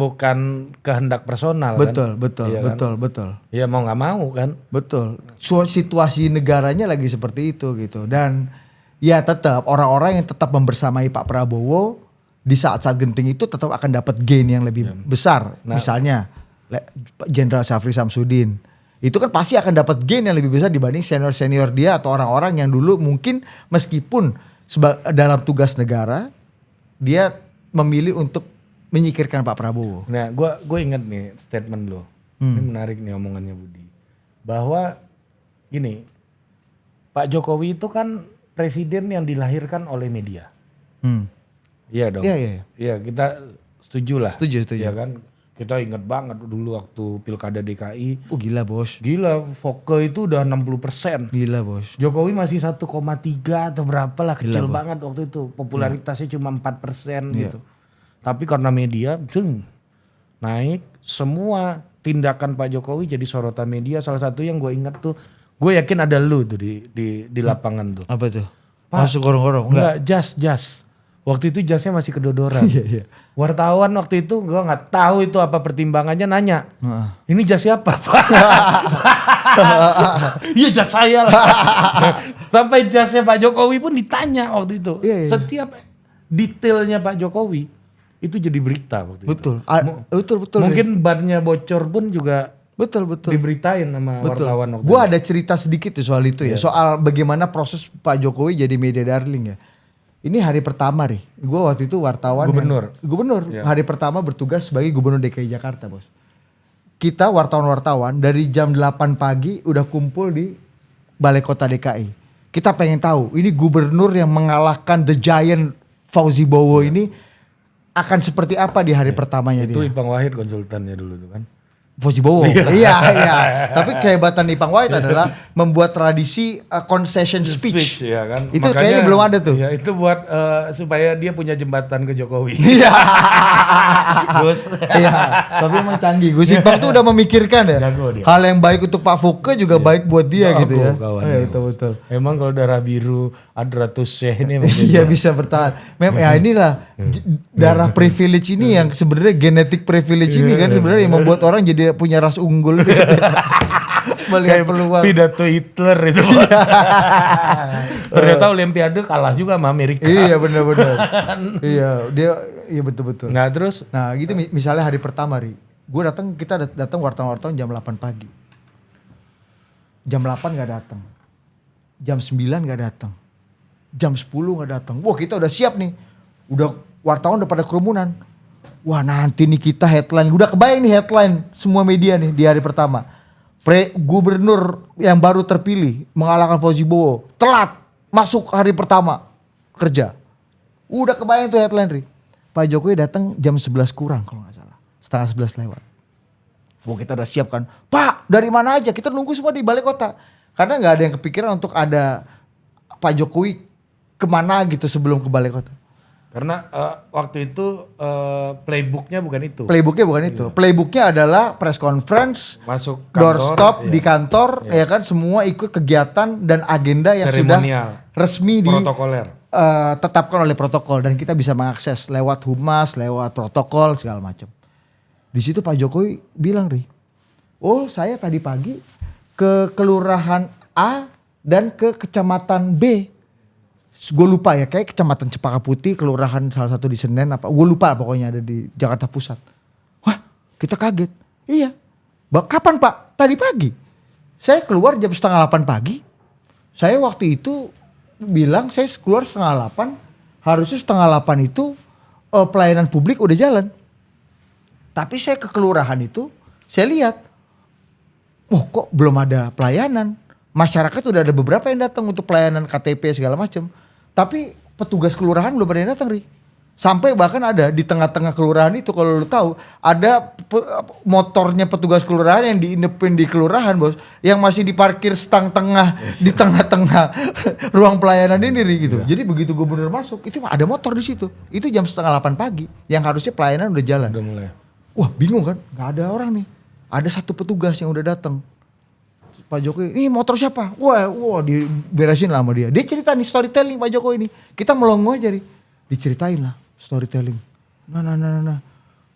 kehendak personal. Betul. Ya mau nggak mau kan. Betul. Situasi negaranya lagi seperti itu gitu. Dan ya tetap orang-orang yang tetap membersamai Pak Prabowo di saat-saat genting itu tetap akan dapat gain yang lebih besar. Misalnya Jenderal Syafri Samsudin. Itu kan pasti akan dapat gain yang lebih besar dibanding senior-senior dia atau orang-orang yang dulu mungkin meskipun dalam tugas negara dia memilih untuk menyingkirkan Pak Prabowo. Nah, gue inget nih statement lo. Ini menarik nih omongannya Budi. Bahwa gini, Pak Jokowi itu kan presiden yang dilahirkan oleh media. Iya dong. Iya, kita setuju lah. Setuju. Iya kan. Kita ingat banget dulu waktu Pilkada DKI. Oh gila bos. Gila, Foke itu udah 60%. Gila bos. Jokowi masih 1,3 atau berapa lah, kecil banget waktu itu. Popularitasnya cuma 4% gitu. Tapi karena media, naik. Semua tindakan Pak Jokowi jadi sorotan media. Salah satu yang gue ingat tuh, gue yakin ada lu tuh di lapangan tuh. Apa tuh? Masuk gorong-gorong? Enggak, jas. Waktu itu jasnya masih kedodoran. Iya. Wartawan waktu itu gue nggak tahu itu apa pertimbangannya, nanya, ini jas siapa Pak? Iya jas saya lah. Sampai jasnya Pak Jokowi pun ditanya waktu itu. Iya. Setiap detailnya Pak Jokowi itu jadi berita waktu betul. itu. Betul. Mungkin bannya bocor pun juga betul. diberitain sama wartawan waktu itu. Gue itu. ada cerita sedikit soal itu ya. Soal bagaimana proses Pak Jokowi jadi media darling ya. Ini hari pertama gue waktu itu wartawan. Gubernur. Ya. Hari pertama bertugas sebagai gubernur DKI Jakarta bos. Kita wartawan dari jam 8 pagi udah kumpul di Balai Kota DKI. Kita pengen tahu ini gubernur yang mengalahkan the giant Fauzi Bowo ini akan seperti apa di hari pertamanya itu dia. Itu Ipang Wahid konsultannya dulu tuh kan. Fauzi Bowo. Iya. Tapi kehebatan Ipang Wahid adalah membuat tradisi concession speech. Ya kan? Itu makanya, kayaknya belum ada tuh. Ya, itu buat supaya dia punya jembatan ke Jokowi. Iya. Iya. Tapi emang canggih. Gus Ipang tuh udah memikirkan ya. Hal yang baik untuk Pak Foke juga baik buat dia gitu ya. Betul. Emang kalau darah biru Adratus Syekh ini iya bisa bertahan. Ya inilah darah privilege ini yang sebenarnya genetik privilege ini kan sebenarnya yang membuat orang jadi punya ras unggul. Melihat peluang. Pidato Hitler itu. Ternyata Olimpiade kalah juga sama Amerika. Iya benar. Iya betul. Nah terus. Nah gitu misalnya hari pertama kita datang wartawan jam 8 pagi. Jam 8 gak datang. Jam 9 gak datang. Jam 10 gak datang. Wah kita udah siap nih. Wartawan udah pada kerumunan. Wah nanti nih kita headline, udah kebayang nih headline semua media nih di hari pertama. Gubernur yang baru terpilih mengalahkan Fauzi Bowo, telat masuk hari pertama kerja. Udah kebayang tuh headline Pak Jokowi datang jam 11 kurang kalau gak salah, setengah 11 lewat. Wah kita udah siap kan, Pak dari mana aja, kita nunggu semua di Balai Kota. Karena gak ada yang kepikiran untuk ada Pak Jokowi kemana gitu sebelum ke Balai Kota. Karena waktu itu playbooknya bukan itu. Playbooknya adalah press conference, masuk kantor, doorstop di kantor, ya kan semua ikut kegiatan dan agenda yang sudah resmi protokoler. Tetapkan oleh protokol dan kita bisa mengakses lewat humas, lewat protokol segala macam. Di situ Pak Jokowi bilang oh saya tadi pagi ke kelurahan A dan ke kecamatan B. Gue lupa ya, kayak kecamatan Cempaka Putih, kelurahan salah satu di Senen apa. Gue lupa pokoknya ada di Jakarta Pusat. Wah, kita kaget. Iya. Kapan Pak? Tadi pagi. Saya keluar jam 7:30 pagi. Saya waktu itu bilang saya keluar 7:30. Harusnya 7:30 itu pelayanan publik udah jalan. Tapi saya ke kelurahan itu, saya lihat, kok belum ada pelayanan. Masyarakat udah ada beberapa yang datang untuk pelayanan KTP segala macam. Tapi petugas kelurahan belum ada yang datang, Ri. Sampai bahkan ada di tengah-tengah kelurahan itu, kalau lu tahu, ada motornya petugas kelurahan yang diinepin di kelurahan, Bos, yang masih diparkir setang tengah di tengah-tengah ruang pelayanan ini, Ri, gitu. Jadi begitu gubernur masuk, itu ada motor di situ. Itu jam 7:30 pagi, yang harusnya pelayanan udah jalan. Udah mulai. Wah, bingung kan? Gak ada orang nih. Ada satu petugas yang udah datang. Pak Jokowi, ini motor siapa? Wah, diberesin lah sama dia. Dia cerita nih storytelling Pak Jokowi ini. Kita melongo aja nih. Diceritain lah storytelling. Nah.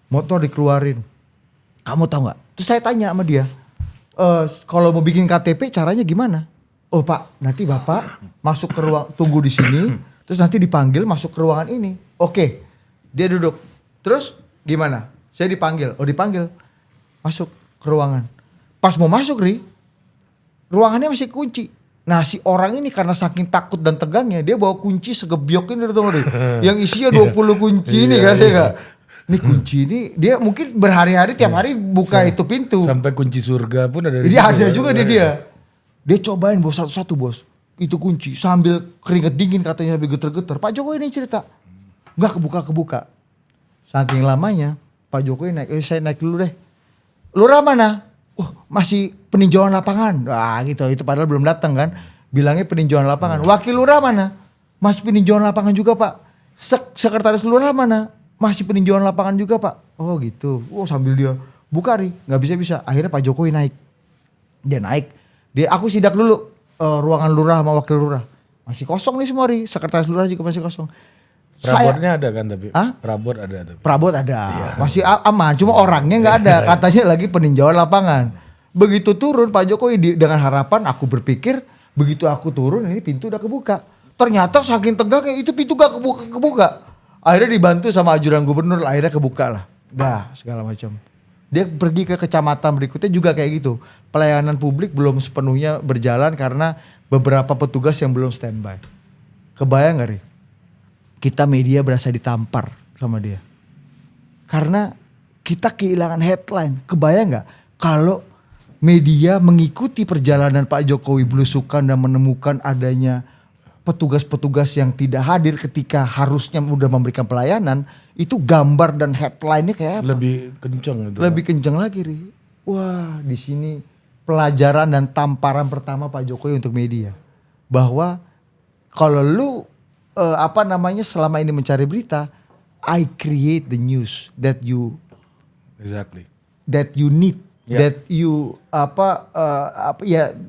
Motor dikeluarin. Kamu tahu nggak? Terus saya tanya sama dia, kalau mau bikin KTP caranya gimana? Oh Pak, nanti Bapak masuk ke ruang, tunggu di sini. Terus nanti dipanggil masuk ke ruangan ini. Oke, dia duduk. Terus gimana? Saya dipanggil. Oh dipanggil. Masuk ke ruangan. Pas mau masuk, Ri, ruangannya masih kunci. Nah si orang ini karena saking takut dan tegangnya, dia bawa kunci segebyok ini, yang isinya 20 kunci ini kan, ya gak? Ini kunci ini, dia mungkin berhari-hari tiap hari buka itu pintu. Sampai kunci surga pun ada di Dia situ, ada kan? juga dia. Dia cobain bos satu-satu, Bos. Itu kunci sambil keringet dingin katanya, sambil geter-geter. Pak Jokowi ini cerita. Enggak kebuka. Saking lamanya Pak Jokowi naik, saya naik dulu deh. Lurah mana? Masih peninjauan lapangan. Wah gitu, itu padahal belum datang kan. Bilangnya peninjauan lapangan. Wakil lurah mana? Masih peninjauan lapangan juga Pak. Sekretaris lurah mana? Masih peninjauan lapangan juga Pak. Oh gitu. Sambil dia buka, Ri, nggak bisa. Akhirnya Pak Jokowi naik. Dia naik. Aku sidak dulu ruangan lurah sama wakil lurah. Masih kosong nih semua, Ri. Sekretaris lurah juga masih kosong. Prabotnya ada kan tapi? Hah? Prabot ada. Iya. Masih aman, cuma orangnya nggak ada. Katanya lagi peninjauan lapangan. Begitu turun Pak Jokowi dengan harapan, aku berpikir begitu aku turun ini pintu udah kebuka. Ternyata saking tegaknya itu pintu gak kebuka. Akhirnya dibantu sama ajudan gubernur, akhirnya kebuka lah. Dah segala macam. Dia pergi ke kecamatan berikutnya juga kayak gitu. Pelayanan publik belum sepenuhnya berjalan karena beberapa petugas yang belum standby. Kebayang gak, Ri? Kita media berasa ditampar sama dia. Karena kita kehilangan headline. Kebayang gak kalau media mengikuti perjalanan Pak Jokowi belusukan dan menemukan adanya petugas-petugas yang tidak hadir ketika harusnya udah memberikan pelayanan, itu gambar dan headline-nya kayak apa? Lebih kenceng gitu. Lebih kenceng lagi, Ri. Wah, di sini pelajaran dan tamparan pertama Pak Jokowi untuk media. Bahwa kalau lu selama ini mencari berita, I create the news that you need, that you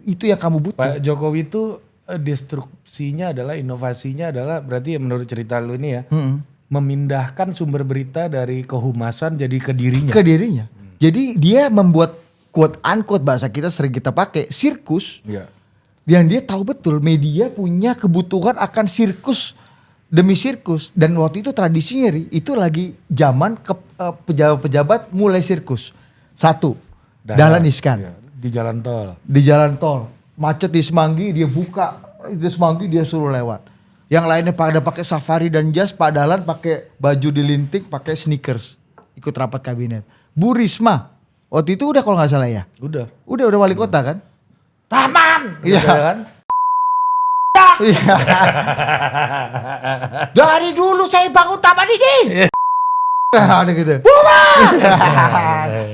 itu yang kamu butuh. Pak Jokowi itu destruksinya adalah, inovasinya adalah, berarti menurut cerita lu ini ya, memindahkan sumber berita dari kehumasan jadi ke dirinya. Jadi dia membuat quote unquote, bahasa kita sering kita pakai, sirkus. Iya. Dan dia tahu betul media punya kebutuhan akan sirkus demi sirkus. Dan waktu itu tradisinya, Ri, itu lagi zaman pejabat-pejabat mulai sirkus. Satu, Dahlan Iskan. Iya, di jalan tol. Di jalan tol. Macet di Semanggi, dia buka. Di Semanggi dia suruh lewat. Yang lainnya pada pakai safari dan jas, Pak Dahlan pakai baju dilinting, pakai sneakers. Ikut rapat kabinet. Bu Risma, waktu itu udah kalau nggak salah ya? Udah Wali kota kan? Taman! Iya kan? Iya. Dari dulu saya bangun taman ini. Ada gitu. Bubar.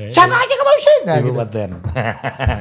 Siapa aja kamu sih? Nah, gitu.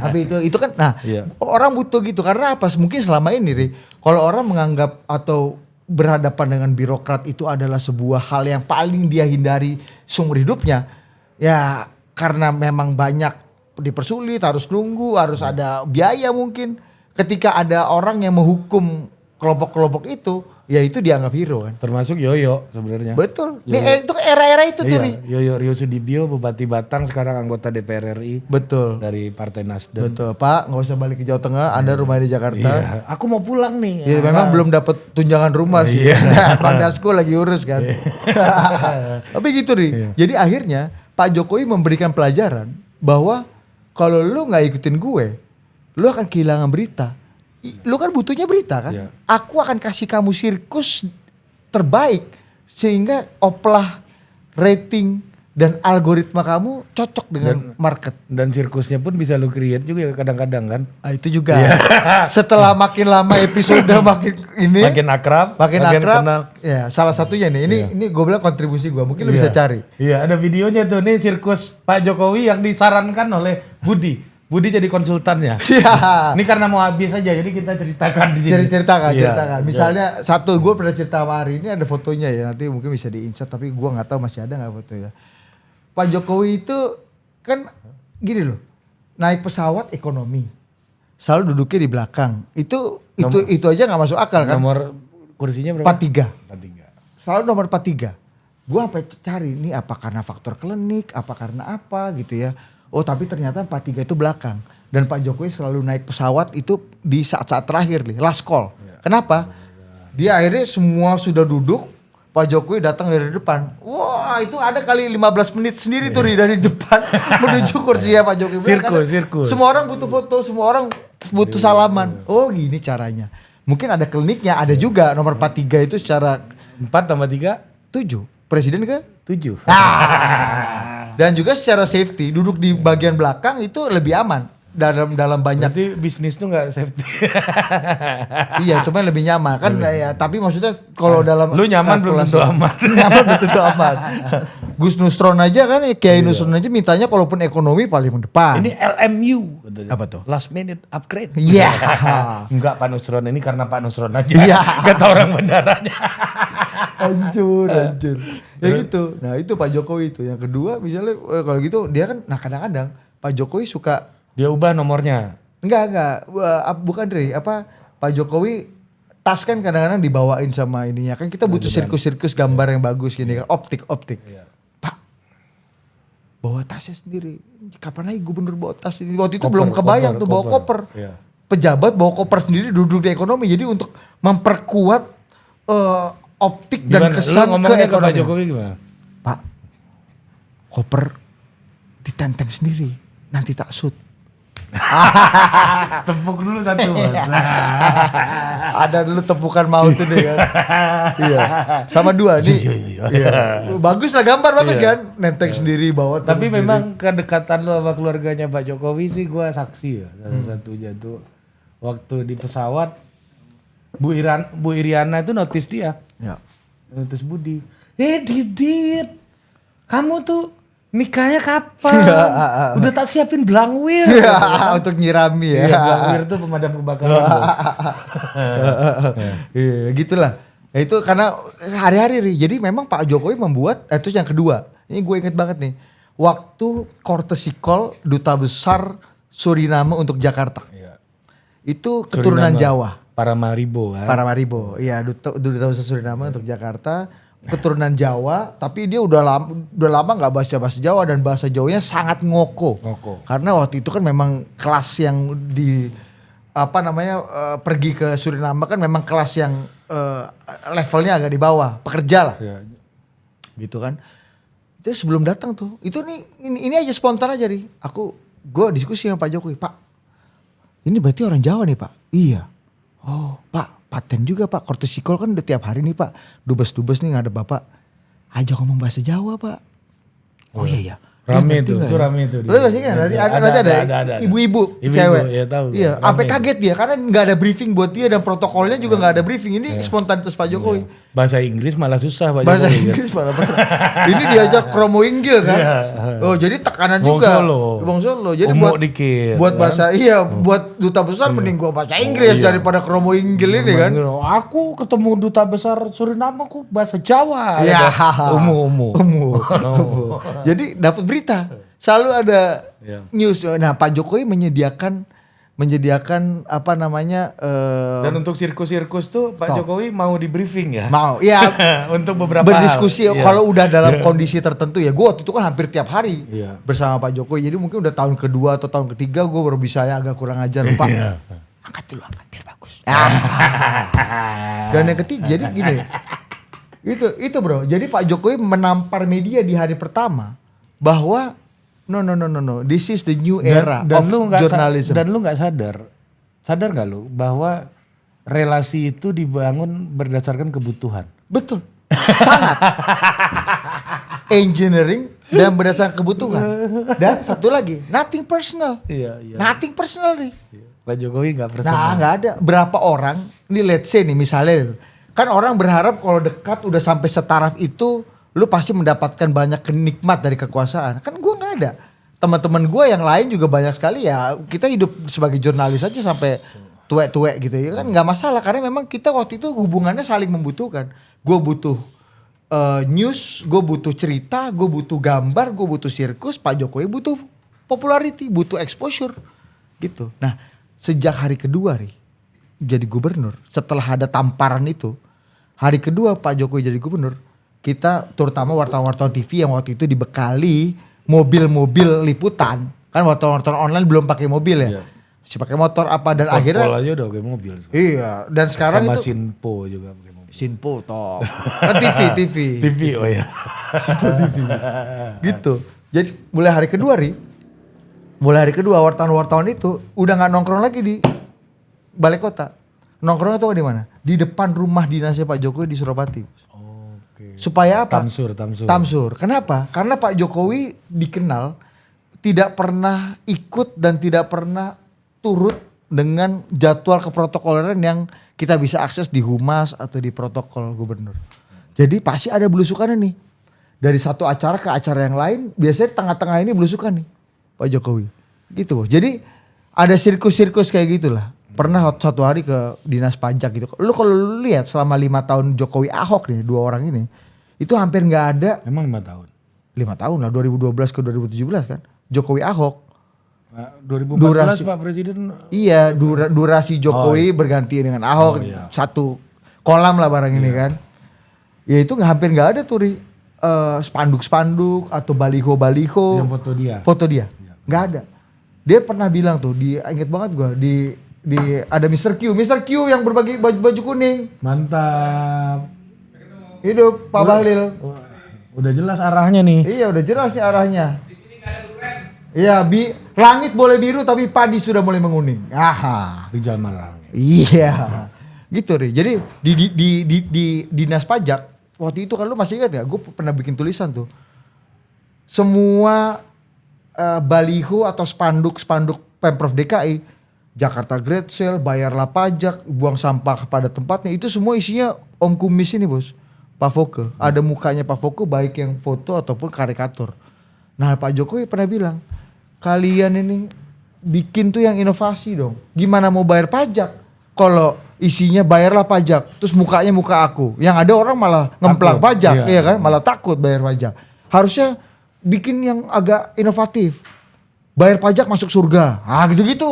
Tapi itu kan, orang butuh gitu karena apa? Mungkin selama ini, Ri, kalau orang menganggap atau berhadapan dengan birokrat itu adalah sebuah hal yang paling dia hindari seumur hidupnya, ya karena memang banyak dipersulit, harus nunggu, harus ada biaya mungkin. Ketika ada orang yang menghukum kelompok-kelompok itu, ya itu dianggap hero kan. Termasuk Yoyo sebenarnya. Betul. Nih, itu era-era itu tuh Iya, nih. Yoyo Rio Sudibyo, Bupati Batang, sekarang anggota DPR RI Betul. dari Partai Nasdem. Betul, Pak, nggak usah balik ke Jawa Tengah, Anda rumah di Jakarta. Iya, aku mau pulang nih. Ya memang belum dapat tunjangan rumah sih. Pak Dasko lagi urus kan. Tapi gitu nih. Jadi akhirnya Pak Jokowi memberikan pelajaran bahwa kalau lu nggak ikutin gue, lu akan kehilangan berita. Lu kan butuhnya berita kan? Iya. Aku akan kasih kamu sirkus terbaik sehingga oplah rating dan algoritma kamu cocok dengan market. Dan sirkusnya pun bisa lu create juga kadang-kadang kan. Ah, itu juga. Setelah makin lama episode makin ini Makin akrab, makin akrab. kenal. Ya, salah satunya nih. Ini gue bilang kontribusi gue. Mungkin lu bisa cari. Iya, ada videonya tuh nih sirkus Pak Jokowi yang disarankan oleh Budi. Budi jadi konsultannya. Iya. Ini karena mau habis aja, jadi kita ceritakan di sini. Ceritakan. Iya. Misalnya satu, gue pernah cerita sama Ari, ini ada fotonya ya. Nanti mungkin bisa di-insert, tapi gue nggak tahu masih ada nggak fotonya. Pak Jokowi itu kan gini loh, naik pesawat ekonomi, selalu duduknya di belakang. Itu aja nggak masuk akal kan? Nomor kursinya berapa? 43. 43. Selalu nomor 43. Gue sampai cari ini apa karena faktor klinik, apa karena apa gitu ya. Oh tapi ternyata 43 itu belakang. Dan Pak Jokowi selalu naik pesawat itu di saat-saat terakhir nih, last call. Kenapa? Dia akhirnya semua sudah duduk, Pak Jokowi datang dari depan. Wah itu ada kali 15 menit sendiri tuh Ri, dari depan menuju kursinya Pak Jokowi. Sirkus. Semua orang butuh foto, semua orang butuh salaman. Oh gini caranya. Mungkin ada kliniknya, ada juga nomor 43 itu secara 4 tambah 3? 7. Presiden ke? 7. Dan juga secara safety, duduk di bagian belakang itu lebih aman dalam banyak. Berarti bisnis tuh nggak safety. Iya, itu mah lebih nyaman kan ya. Tapi maksudnya kalau dalam Lu nyaman belum tentu aman. Nyaman belum tentu aman. Gus Nusron aja kan, Kiai Nusron aja mintanya kalaupun ekonomi paling depan. Ini LMU. Katanya. Apa tuh? Last minute upgrade. Iya. Enggak Pak Nusron, ini karena Pak Nusron aja. Iya. Kata orang bandaranya. Hancur. Ya gitu. Nah itu Pak Jokowi itu. Yang kedua misalnya kalau gitu dia kan, nah kadang-kadang Pak Jokowi suka Dia ubah nomornya. Enggak. Bukan Dre. Pak Jokowi tas kan kadang-kadang dibawain sama ininya. Kan kita butuh sirkus-sirkus gambar yang bagus gini kan. Optik. Iya. Pak, bawa tasnya sendiri. Kapan lagi gubernur bawa tas ini? Waktu itu belum kebayang tuh bawa koper. Iya. Pejabat bawa koper sendiri duduk di ekonomi. Jadi untuk memperkuat optik dan Gimana? kesan Lu ke ngomongnya ke Pak ekonomi. Jokowi gimana? Pak, koper ditenteng sendiri. Nanti tak shoot. Tepuk dulu satu Mas. Ada dulu tepukan mau tuh deh kan. Iya. Sama 2 nih. Iya. Bagus lah gambar bagus kan. Nenteng sendiri bawa. Tapi memang kedekatan lu sama keluarganya Pak Jokowi sih gua saksi ya. Salah satunya tuh waktu di pesawat Bu Iriana itu notice dia. Ya. Notice Budi. Didit. Kamu tuh nikahnya kapan? Udah tak siapin blangwir. Ya, untuk nyirami ya. Iya, blangwir tuh pemadam kebakaran. Bos. Iya, gitulah. Ya, itu karena hari-hari Ri. Jadi memang Pak Jokowi membuat terus yang kedua. Ini gue inget banget nih. Waktu courtesy call Duta Besar Suriname untuk Jakarta. Iya. Itu keturunan Suriname, Jawa. Paramaribo kan. Paramaribo. Iya, Duta Besar Suriname untuk Jakarta. Keturunan Jawa, tapi dia udah lama nggak bahasa Jawa dan bahasa Jawanya sangat ngoko. Karena waktu itu kan memang kelas yang pergi ke Suriname kan memang kelas yang levelnya agak di bawah, pekerja lah. Iya. Gitu kan. Terus sebelum datang tuh, itu nih ini aja spontan aja nih. Gue diskusi sama Pak Jokowi, Pak. Ini berarti orang Jawa nih, Pak. Iya. Oh, Pak. Paten juga Pak, courtesy call kan udah tiap hari nih Pak. Dubes-dubes nih ngadep Bapak. Ajak ngomong bahasa Jawa Pak. Oh iya ya. Rame tuh, itu rame tuh. Lu gak sih kan? Nanti ada ibu-ibu cewek. Iya tahu. Iya, sampai kaget dia karena nggak ada briefing buat dia dan protokolnya juga nggak ada briefing. Ini spontanitas Pak Jokowi. Bahasa Inggris malah susah Pak Jokowi. Bahasa Inggris malah betul. Ini diajak kromo inggil kan. Oh, jadi tekanan juga. Bang Solo. Jadi buat bahasa buat duta besar mending gua bahasa Inggris daripada kromo inggil ini kan. Aku ketemu duta besar Suriname aku bahasa Jawa. Iya. Umu. Jadi dapat berita. Selalu ada news. Nah, Pak Jokowi menyediakan menyediakan Dan untuk sirkus-sirkus tuh Pak Jokowi mau di briefing ya? mau ya Untuk beberapa berdiskusi hal. Iya. kalau udah dalam kondisi tertentu ya. Gue waktu itu kan hampir tiap hari Iya. bersama Pak Jokowi. Jadi mungkin udah tahun kedua atau tahun ketiga gue baru bisa ya agak kurang ajar Pak. Iya. Angkat dulu biar bagus. Dan yang ketiga jadi gini. Itu bro. Jadi Pak Jokowi menampar media di hari pertama bahwa no. This is the new era of journalism. Dan lu nggak sadar nggak lu bahwa relasi itu dibangun berdasarkan kebutuhan. Betul. Sangat. Engineering dan berdasarkan kebutuhan. Dan satu lagi, nothing personal. Iya. Nothing personal nih. Pak Jokowi nggak personal. Nah nggak ada. Berapa orang, ini let's say nih misalnya. Kan orang berharap kalau dekat udah sampai setaraf itu, lu pasti mendapatkan banyak kenikmat dari kekuasaan. Kan gue nggak ada. Teman-teman gue yang lain juga banyak sekali ya. Kita hidup sebagai jurnalis aja sampai tuwek-tuwek gitu ya kan nggak masalah. Karena memang kita waktu itu hubungannya saling membutuhkan. Gue butuh news, gue butuh cerita, gue butuh gambar, gue butuh sirkus. Pak Jokowi butuh popularity, butuh exposure gitu. Nah sejak hari kedua jadi gubernur, setelah ada tamparan itu, hari kedua Pak Jokowi jadi gubernur, kita terutama wartawan-wartawan TV yang waktu itu dibekali mobil-mobil liputan, kan wartawan-wartawan online belum pakai mobil ya, masih pakai motor apa dan akhirnya. Aja udah pakai mobil. Iya, dan sekarang sama itu Sinpo juga pakai mobil. Sinpo top, kan TV. TV oh ya. Gitu. Jadi mulai hari kedua wartawan-wartawan itu udah nggak nongkrong lagi di balai kota. Nongkrongnya tuh di mana? Di depan rumah dinasnya Pak Jokowi di Suropati. Oke. Supaya apa? Tamsur. Kenapa? Karena Pak Jokowi dikenal tidak pernah ikut dan tidak pernah turut dengan jadwal keprotokoleran yang kita bisa akses di humas atau di protokol gubernur. Jadi pasti ada belusukannya nih. Dari satu acara ke acara yang lain, biasanya tengah-tengah ini belusukan nih Pak Jokowi. Gitu. Jadi ada sirkus-sirkus kayak gitulah. Pernah satu hari ke dinas pajak gitu. Lu kalau lu lihat selama 5 tahun Jokowi Ahok nih, dua orang ini, itu hampir nggak ada. Emang 5 tahun? 5 tahun lah, 2012 ke 2017 kan. Jokowi Ahok. 2014 Pak Presiden. Iya, durasi Jokowi berganti dengan Ahok. Satu kolam lah barang ini kan. Ya itu hampir nggak ada tuh spanduk-spanduk atau baliho-baliho. Yang foto dia. Nggak ada. Dia pernah bilang tuh, inget banget gua di ada Mr. Q yang berbagi baju kuning. Mantap. Hidup Pak Bahlil. Udah jelas arahnya nih. Iya udah jelas nih arahnya. Iya langit boleh biru tapi padi sudah mulai menguning. Aha. Rijal Malang. Iya. Gitu Ri. Jadi di dinas pajak waktu itu kan lu masih ingat ya? Gue pernah bikin tulisan tuh. Semua baliho atau spanduk Pemprov DKI, Jakarta Great Sale, bayarlah pajak, buang sampah pada tempatnya, itu semua isinya Om Kumis ini bos, Pak Foke. Ada mukanya Pak Foke baik yang foto ataupun karikatur. Nah Pak Jokowi pernah bilang, kalian ini bikin tuh yang inovasi dong. Gimana mau bayar pajak kalau isinya bayarlah pajak, terus mukanya muka aku. Yang ada orang malah ngemplang pajak, iya kan? Malah takut bayar pajak. Harusnya bikin yang agak inovatif. Bayar pajak masuk surga. Ah gitu-gitu.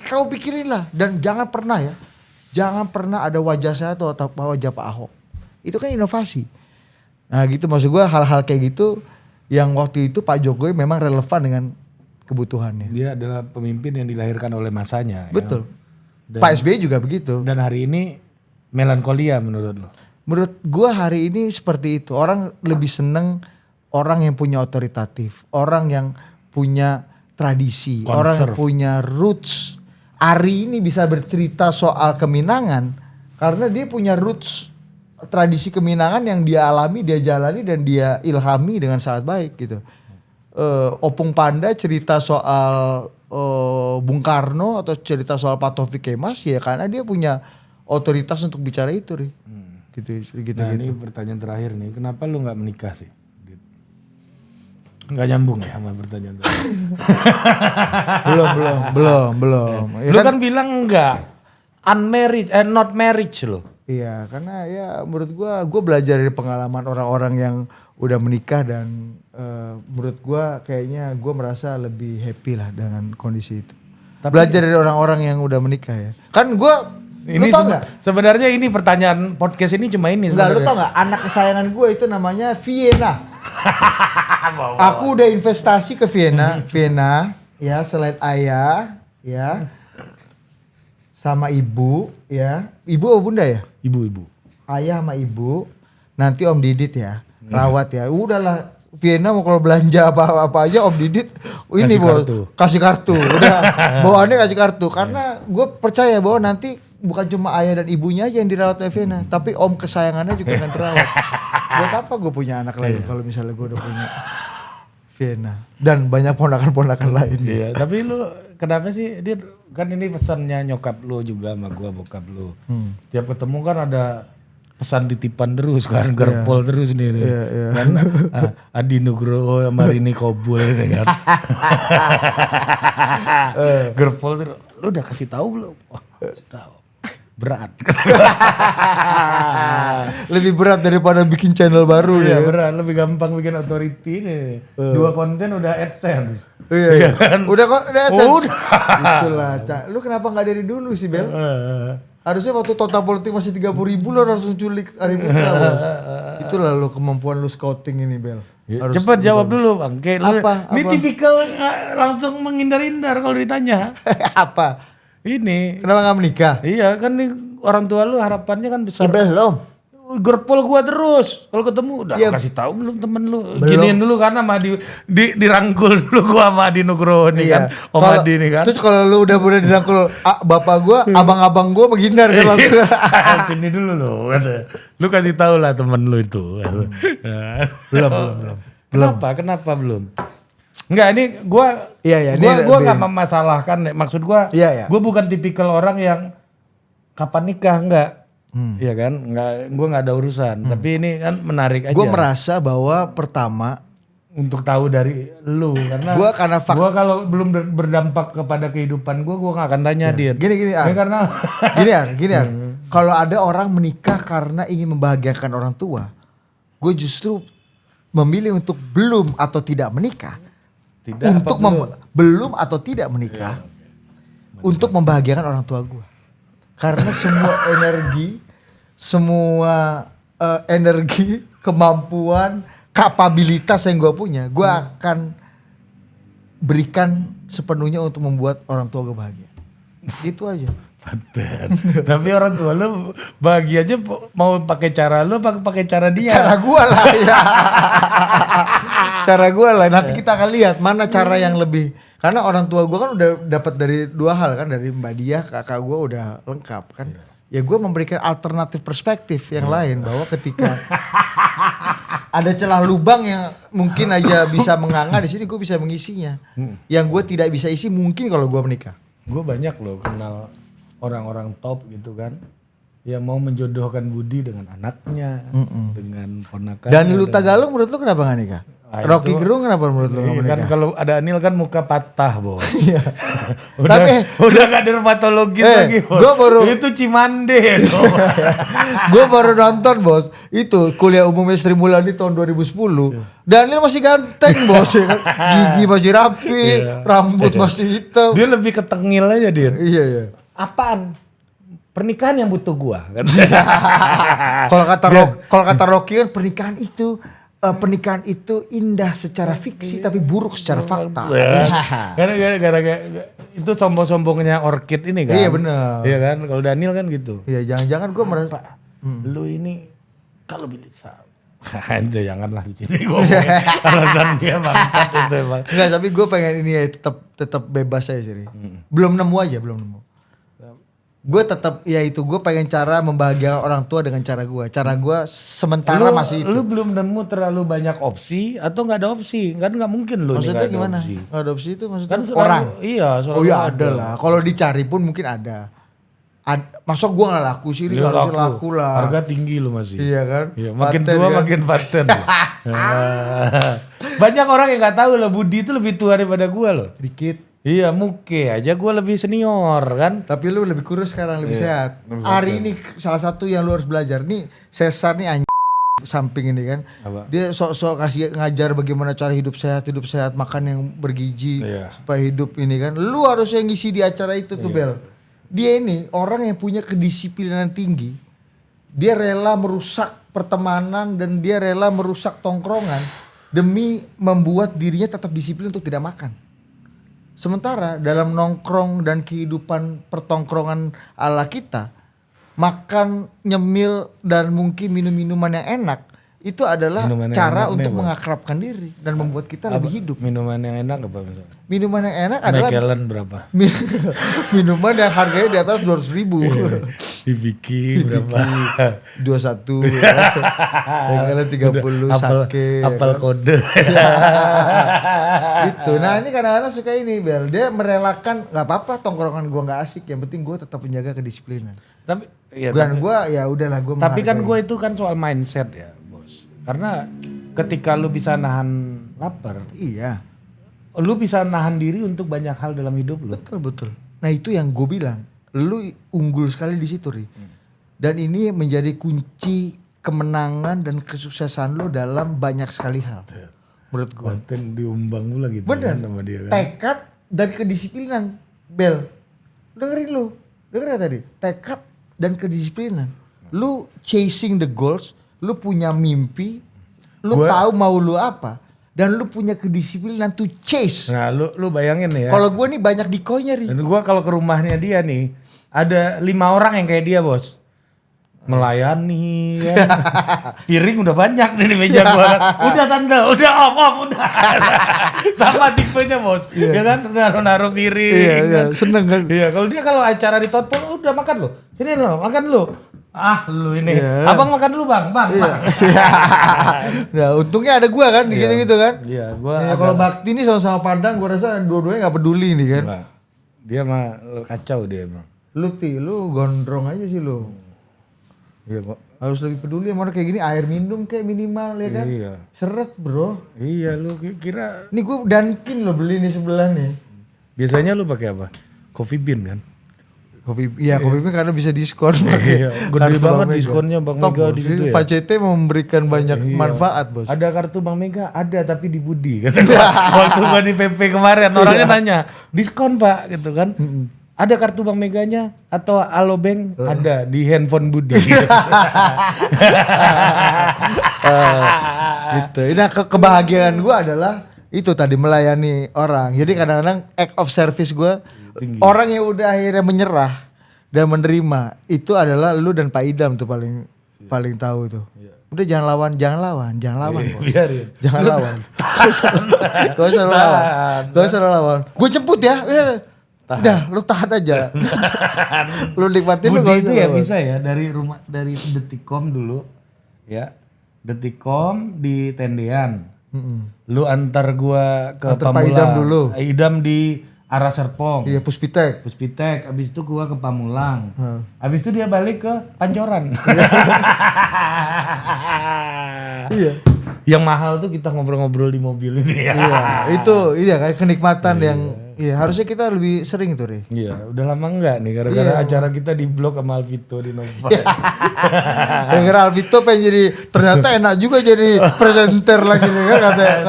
Kau pikirin lah. Dan jangan pernah ada wajah saya atau wajah Pak Ahok. Itu kan inovasi. Nah gitu maksud gue hal-hal kayak gitu yang waktu itu Pak Jokowi memang relevan dengan kebutuhannya. Dia adalah pemimpin yang dilahirkan oleh masanya. Betul. Ya. Pak SBY juga begitu. Dan hari ini melankolia menurut lo? Menurut gue hari ini seperti itu. Orang lebih seneng orang yang punya otoritatif. Orang yang punya tradisi, orang yang punya roots. Ari ini bisa bercerita soal keminangan karena dia punya roots tradisi keminangan yang dia alami, dia jalani dan dia ilhami dengan sangat baik gitu. Opung Panda cerita soal Bung Karno atau cerita soal Pak Taufik Kemas ya karena dia punya otoritas untuk bicara itu, gitu. Nah ini pertanyaan terakhir nih, kenapa lu nggak menikah sih? Nggak nyambung ya sama pertanyaan tadi. belum. Ya lu kan bilang enggak unmarried, not marriage lo. Iya, karena ya menurut gua belajar dari pengalaman orang-orang yang udah menikah dan menurut gua kayaknya gua merasa lebih happy lah dengan kondisi itu. Belajar dari orang-orang yang udah menikah ya. Kan gue, lu Ini tau gak? sebenarnya ini pertanyaan podcast ini cuma ini. Enggak, lu sebenarnya. tau gak? Anak kesayangan gue itu namanya Vienna. Aku udah investasi ke Vienna. Vienna, ya selain ayah, ya. Sama ibu, ya. Ibu atau bunda ya? Ibu-ibu. Ayah sama ibu. Nanti Om Didit ya. Rawat ya. Udahlah. Vienna mau kalau belanja apa-apa aja Om Didit ini Kasih kartu. kasih kartu. Udah bawaannya kasih kartu. Karena gue percaya bahwa nanti bukan cuma ayah dan ibunya aja yang dirawat oleh Vienna, tapi om kesayangannya juga akan terawat. Buat apa gue punya anak lagi kalau misalnya gue udah punya Vienna dan banyak ponakan-ponakan lain. Iya, tapi lu kenapa sih dia kan ini pesannya nyokap lu juga sama gua bokap lu. Tiap ketemu kan ada pesan titipan terus kan, gerpol terus nih. Kan Adi Nugroho sama Rini Kobul ini kan. Gerpol terus. Lu udah kasih tahu belum? Wah, tahu. Berat. Lebih berat daripada bikin channel baru Iya ya. berat, lebih gampang bikin authority nih. 2 konten udah AdSense. Iya. kan? Udah kok, udah. Udah. Itulah, Lu kenapa nggak dari dulu sih Bel? Harusnya waktu total politik masih 30.000 lo langsung culik Ari Putra bos. Itulah lo kemampuan lo scouting ini Bel. Harus Cepat jawab dulu Bang. Kayak lu, Apa? ini tipikal langsung menghindar-hindar kalau ditanya. Apa? Ini. Kenapa nggak menikah? Iya kan nih orang tua lu harapannya kan besar. Belum. Gerpol gua terus. Kalau ketemu udah Ya, kasih tahu belum temen lu. belum. Giniin dulu kan sama dirangkul dulu gua sama Adi Nugroho nih kan. Om Adi nih kan. Terus kalau lu udah boleh dirangkul bapak gua, abang-abang gua menghindar kan langsung. Sini dulu lo. Lu kasih tahu lah temen lu itu. belum. Kenapa belum? Enggak, ini gua Iya, ini gua lebih- nggak memasalahkan. Maksud gua, Iya. gua bukan tipikal orang yang kapan nikah enggak. Iya kan? Enggak, gua nggak ada urusan. Tapi ini kan menarik aja. Gua merasa bahwa pertama untuk tahu dari lu karena Gua karena gua kalau belum berdampak kepada kehidupan gua nggak akan tanya dia. gini Ini karena gini Ar. Kalau ada orang menikah karena ingin membahagiakan orang tua, gue justru memilih untuk belum atau tidak menikah. tidak Untuk apa belum atau tidak menikah untuk membahagiakan orang tua gue. Karena semua energi, kemampuan, kapabilitas yang gue punya, gue akan berikan sepenuhnya untuk membuat orang tua gue bahagia. Gitu aja. Paten. Tapi orang tua lu bahagia aja mau pakai cara lu apa pakai cara dia. Cara gue lah ya. Cara gue lah. Nanti kita akan lihat mana cara yang lebih. Karena orang tua gue kan udah dapat dari dua hal kan, dari Mbak Dia, kakak gue udah lengkap kan. Ya gue memberikan alternatif perspektif yang lain bahwa ketika ada celah lubang yang mungkin aja bisa menganga di sini, gue bisa mengisinya. Yang gue tidak bisa isi mungkin kalau gue menikah. Gue banyak loh kenal orang-orang top gitu kan. Yang mau menjodohkan Budi dengan anaknya, dengan ponakannya. Dan lu Tagalog menurut lu kenapa gak nikah? Ah, Rocky itu- Gerung kenapa menurut lu gak Iya kan menikah? kalau ada Anil kan muka patah bos. udah Tapi- udah gak dermatologis lagi bos. gua baru- itu Cimande dong. Gue baru nonton bos, itu kuliah umumnya Sri Mulyani tahun 2010. Daniel masih ganteng bos, ya kan? Gigi masih rapi, rambut masih hitam. Dia lebih ketengil aja dia. Iya. Apaan? Pernikahan yang butuh gua kan. Kalau kata Rocky kan pernikahan itu indah secara fiksi tapi buruk secara fakta. Ya. Karena gara-gara itu sombong-sombongnya Orchid ini kan. Iya, bener. Iya kan. Kalau Daniel kan gitu. Iya, jangan-jangan gue merasa Lu ini kalau bisa janganlah di sini ngomongin alasan dia bangsat itu emang. enggak, tapi gue pengen ini ya tetap bebas aja sih. Belum nemu. Gue tetap ya itu, gue pengen cara membahagiakan orang tua dengan cara gue. Cara gue sementara masih itu. Lu belum nemu terlalu banyak opsi atau nggak ada opsi? Kan nggak mungkin lu Maksudnya nggak ada gimana? opsi. Adopsi itu maksudnya Kan selalu- orang. Iya, selalu Oh iya ada lah. Kalau dicari pun mungkin ada. Masa gue gak laku sih? Ini Iya, harusnya laku lah. Harga tinggi lu masih. Iya kan? Iya, makin Paten tua kan? makin paten. Banyak orang yang nggak tahu loh Budi itu lebih tua daripada gua loh. Dikit. Iya, muke aja gua lebih senior kan. Tapi lu lebih kurus sekarang, lebih Iya, sehat. lebih Hari ini salah satu yang lu harus belajar. Nih Cesar nih anjing. samping ini kan. Apa? Dia sok-sok kasih ngajar bagaimana cara hidup sehat, makan yang bergizi supaya hidup ini kan. Lu harus yang ngisi di acara itu tuh Bel. Dia ini orang yang punya kedisiplinan tinggi. Dia rela merusak pertemanan dan dia rela merusak tongkrongan demi membuat dirinya tetap disiplin untuk tidak makan. Sementara dalam nongkrong dan kehidupan pertongkrongan ala kita, makan, nyemil dan mungkin minum-minuman yang enak itu adalah Minuman yang cara enak untuk nih, mengakrabkan diri dan membuat kita lebih hidup. Minuman yang enak apa misalnya? Minuman yang enak adalah Macallan berapa? minuman yang harganya di atas 200.000. Dibikin berapa? 21 ya. Yang kalian 30 sake. Apel kode. Gitu. Nah ini kadang-kadang suka ini Bel. Dia merelakan nggak apa-apa tongkrongan gua nggak asik. Yang penting gua tetap menjaga kedisiplinan. Tapi ya, Dan gua ya udahlah gua tapi kan menghargai. gue itu kan soal mindset ya, Bos. Karena ketika lu bisa nahan lapar, Iya. lu bisa nahan diri untuk banyak hal dalam hidup lu. Betul. Nah itu yang gue bilang. Lu unggul sekali di situ Ri. Dan ini menjadi kunci kemenangan dan kesuksesan lu dalam banyak sekali hal. Menurut gue. Konten diumbang lu lagi Bener. sama dia kan. Tekad dan kedisiplinan. Bel. Dengerin lu. Dengerin tadi. Tekad dan kedisiplinan. Lu chasing the goals. Lu punya mimpi. Lu tahu mau lu apa. Dan lu punya kedisiplinan to chase. Nah, lu bayangin nih ya. Kalau gue nih banyak decoy-nya Ri. Dan gue kalau ke rumahnya dia nih, ada 5 orang yang kayak dia, Bos. Melayani ya. Piring udah banyak nih di meja gua. Udah tante, udah om, udah. Sama tipenya, Bos. Ya kan naruh piring. Iya, seneng kan. Iya, kalau acara di Totpol udah makan lu. Sini lu, makan lu. Ah, lu ini. Iya. Abang makan dulu, Bang. Bang. Nah, untungnya ada gua kan gitu-gitu kan. Iya, gua Ya, kalau Bakti ini sama-sama Padang gua rasa dua-duanya nggak peduli nih kan. Enggak. Dia mah kacau dia emang. Lu gondrong aja sih lu. Iya, Pak. Harus lebih peduli sama orang kayak gini, air minum kayak minimal ya kan. Iya. Seret bro. Iya, lu kira Nih gue Dunkin lo beli nih sebelah nih. biasanya lu pakai apa? Coffee bean kan? Kopi bean karena bisa diskon. Iya, gede Kartu banget Bank Mega. diskonnya Bang Top, Mega bos. di situ ya. Pak CT memberikan banyak Iya. manfaat bos. Ada kartu Bank Mega, ada tapi di Budi kata gua. Waktu gua di PP kemarin orangnya nanya, "Diskon, Pak?" gitu kan. Ada kartu Bank Meganya atau Alobank? Ada di handphone Budi. Gitu. Nah kebahagiaan gue adalah itu tadi melayani orang. Jadi kadang-kadang act of service gue, orang yang udah akhirnya menyerah dan menerima itu adalah lu dan Pak Idam tuh paling tahu tuh. Udah jangan lawan bos. Biarin. Jangan lawan. Gak usah lawan. Gue jemput ya. Udah lu tahan aja. Lu nikmatin lu Budi itu ya lawan. bisa ya dari Detikcom dulu ya. Detikcom di tendean. Lu antar gua ke Antar Pak Pamulang. Idam dulu. Idam di arah Serpong. Iya Puspitek. Puspitek, abis itu gua ke Pamulang. Abis itu dia balik ke Pancoran. Iya. Yang mahal tuh kita ngobrol-ngobrol di mobil ini ya. Iya, itu iya kan kenikmatan yang harusnya kita lebih sering tuh, Re. Iya, udah lama enggak nih gara-gara acara kita di blog sama Alvito di Nova. Yang kira Alvito pengen jadi ternyata enak juga jadi presenter lagi nih kan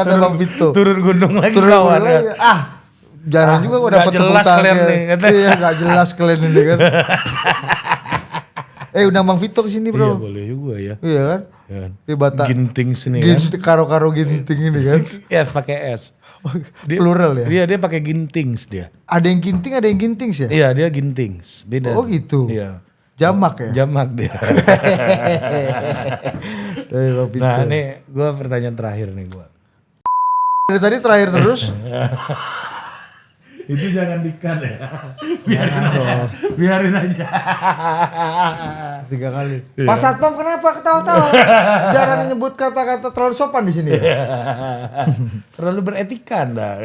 kata Bang Vito. Turun gunung lagi Turun kawan. lagi. Jarang juga gua nggak dapet tepuk jelas tangan kalian kayak- nih, kata. Iya, enggak jelas kalian ini kan. Undang Bang Vito kesini, Iya, Bro. boleh juga ya. Iya kan? Ya. Di Batak. Ginting sini kan. Karo-karo ginting ini kan. Yes, pakai S. Plural ya? Iya, dia pakai gintings dia. Ada yang ginting, ada yang gintings ya? Iya, dia gintings. Beda. Oh gitu. Iya. Jamak ya? Jamak dia. Bang Vito. Nah, ini gua pertanyaan terakhir nih gua. Dari tadi terakhir terus. Itu jangan dikat ya. Biarin aja. 3 kali. Pak Satpam kenapa ketawa-tawa? Jarang nyebut kata-kata terlalu sopan di sini. Terlalu beretika Anda.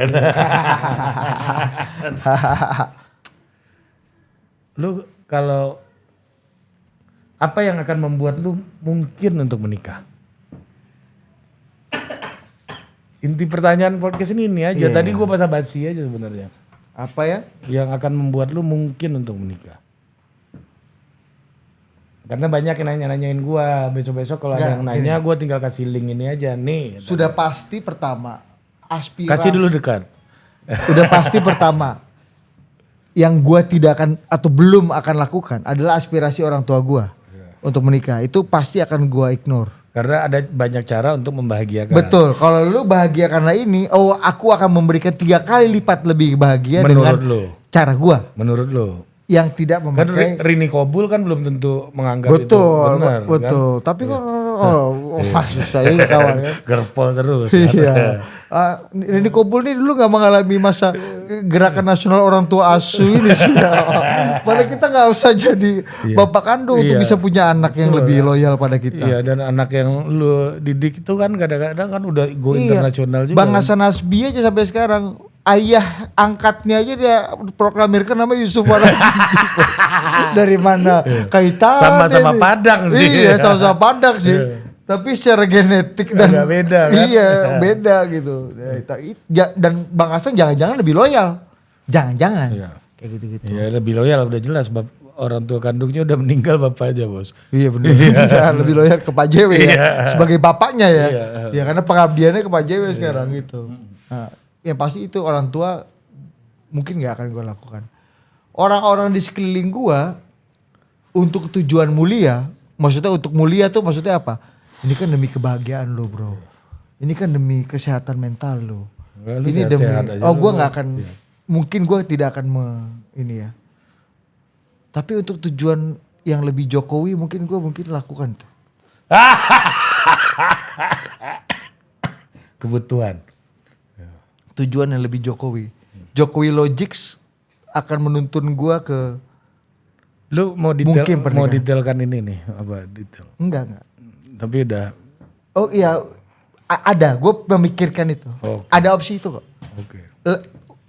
Lu kalau apa yang akan membuat lu mungkin untuk menikah? Inti pertanyaan podcast ini aja. Tadi gua basa-basi aja sebenarnya. Apa ya? Yang akan membuat lu mungkin untuk menikah. Karena banyak yang nanyain gua, besok-besok kalau ada Nggak, yang nanya gua tinggal kasih link ini aja nih. Sudah pasti pertama aspirasi. Kasih dulu dekat. Udah pasti pertama yang gua tidak akan atau belum akan lakukan adalah aspirasi orang tua gua untuk menikah. Itu pasti akan gua ignore. Karena ada banyak cara untuk membahagiakan. Betul. Kalau lu bahagia karena ini, aku akan memberikan 3 kali lipat lebih bahagia Menurut dengan lu. cara gua Menurut lo. yang tidak Kan memakai. Rini Kobul kan belum tentu menganggap itu Betul, benar. betul. Kan? Tapi kok susah ini kawan ya. Gerpol terus. Iya. Ini Kobul nih dulu nggak mengalami masa gerakan nasional orang tua asuh ini sih. Padahal kita nggak usah jadi bapak kandung untuk Iya. bisa punya anak yang lebih loyal pada kita. Iya, dan anak yang lu didik itu kan kadang-kadang kan udah go Iya. internasional juga. Bang kan. Hasan Nasbi aja sampai sekarang ayah angkatnya aja dia proklamirkan nama Yusuf Waradi. Dari mana kaitan? Sama-sama Padang sih. Iya, sama-sama Padang sih. Tapi secara genetik dan Agak beda kan? Iya, beda gitu. Dan Bang Hasan jangan-jangan lebih loyal. Jangan-jangan. Iya. Kayak gitu-gitu. Ya lebih loyal udah jelas orang tua kandungnya udah meninggal bapaknya, Bos. Iya benar. Iya, lebih loyal ke Pak JW ya. Iya. Sebagai bapaknya ya. Iya. Ya karena pengabdiannya ke Pak JW sekarang gitu. Nah, yang pasti itu orang tua mungkin nggak akan gue lakukan. Orang-orang di sekeliling gue untuk tujuan mulia, maksudnya untuk mulia tuh maksudnya apa? Ini kan demi kebahagiaan lo bro. Ini kan demi kesehatan mental lo. Enggak, lu Ini sehat-sehat demi, aja oh lu. gue nggak akan, mungkin gue tidak akan ini ya. Tapi untuk tujuan yang lebih Jokowi mungkin gue lakukan tuh. Kebutuhan. Tujuan yang lebih Jokowi. Jokowi Logics akan menuntun gua ke Lu mau Mungkin pernikahan. detailkan ini nih, apa detail? enggak. Tapi udah Oh iya ada, gue memikirkan itu. Oke. Ada opsi itu kok. oke.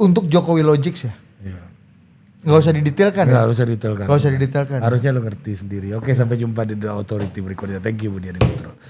Untuk Jokowi Logics ya. Iya. Nggak usah didetailkan. Nggak Ya? usah detailkan. Nggak usah didetailkan. Harusnya lu ngerti sendiri. Oke, sampai jumpa di The Authority berikutnya. Thank you Budi Adiputro.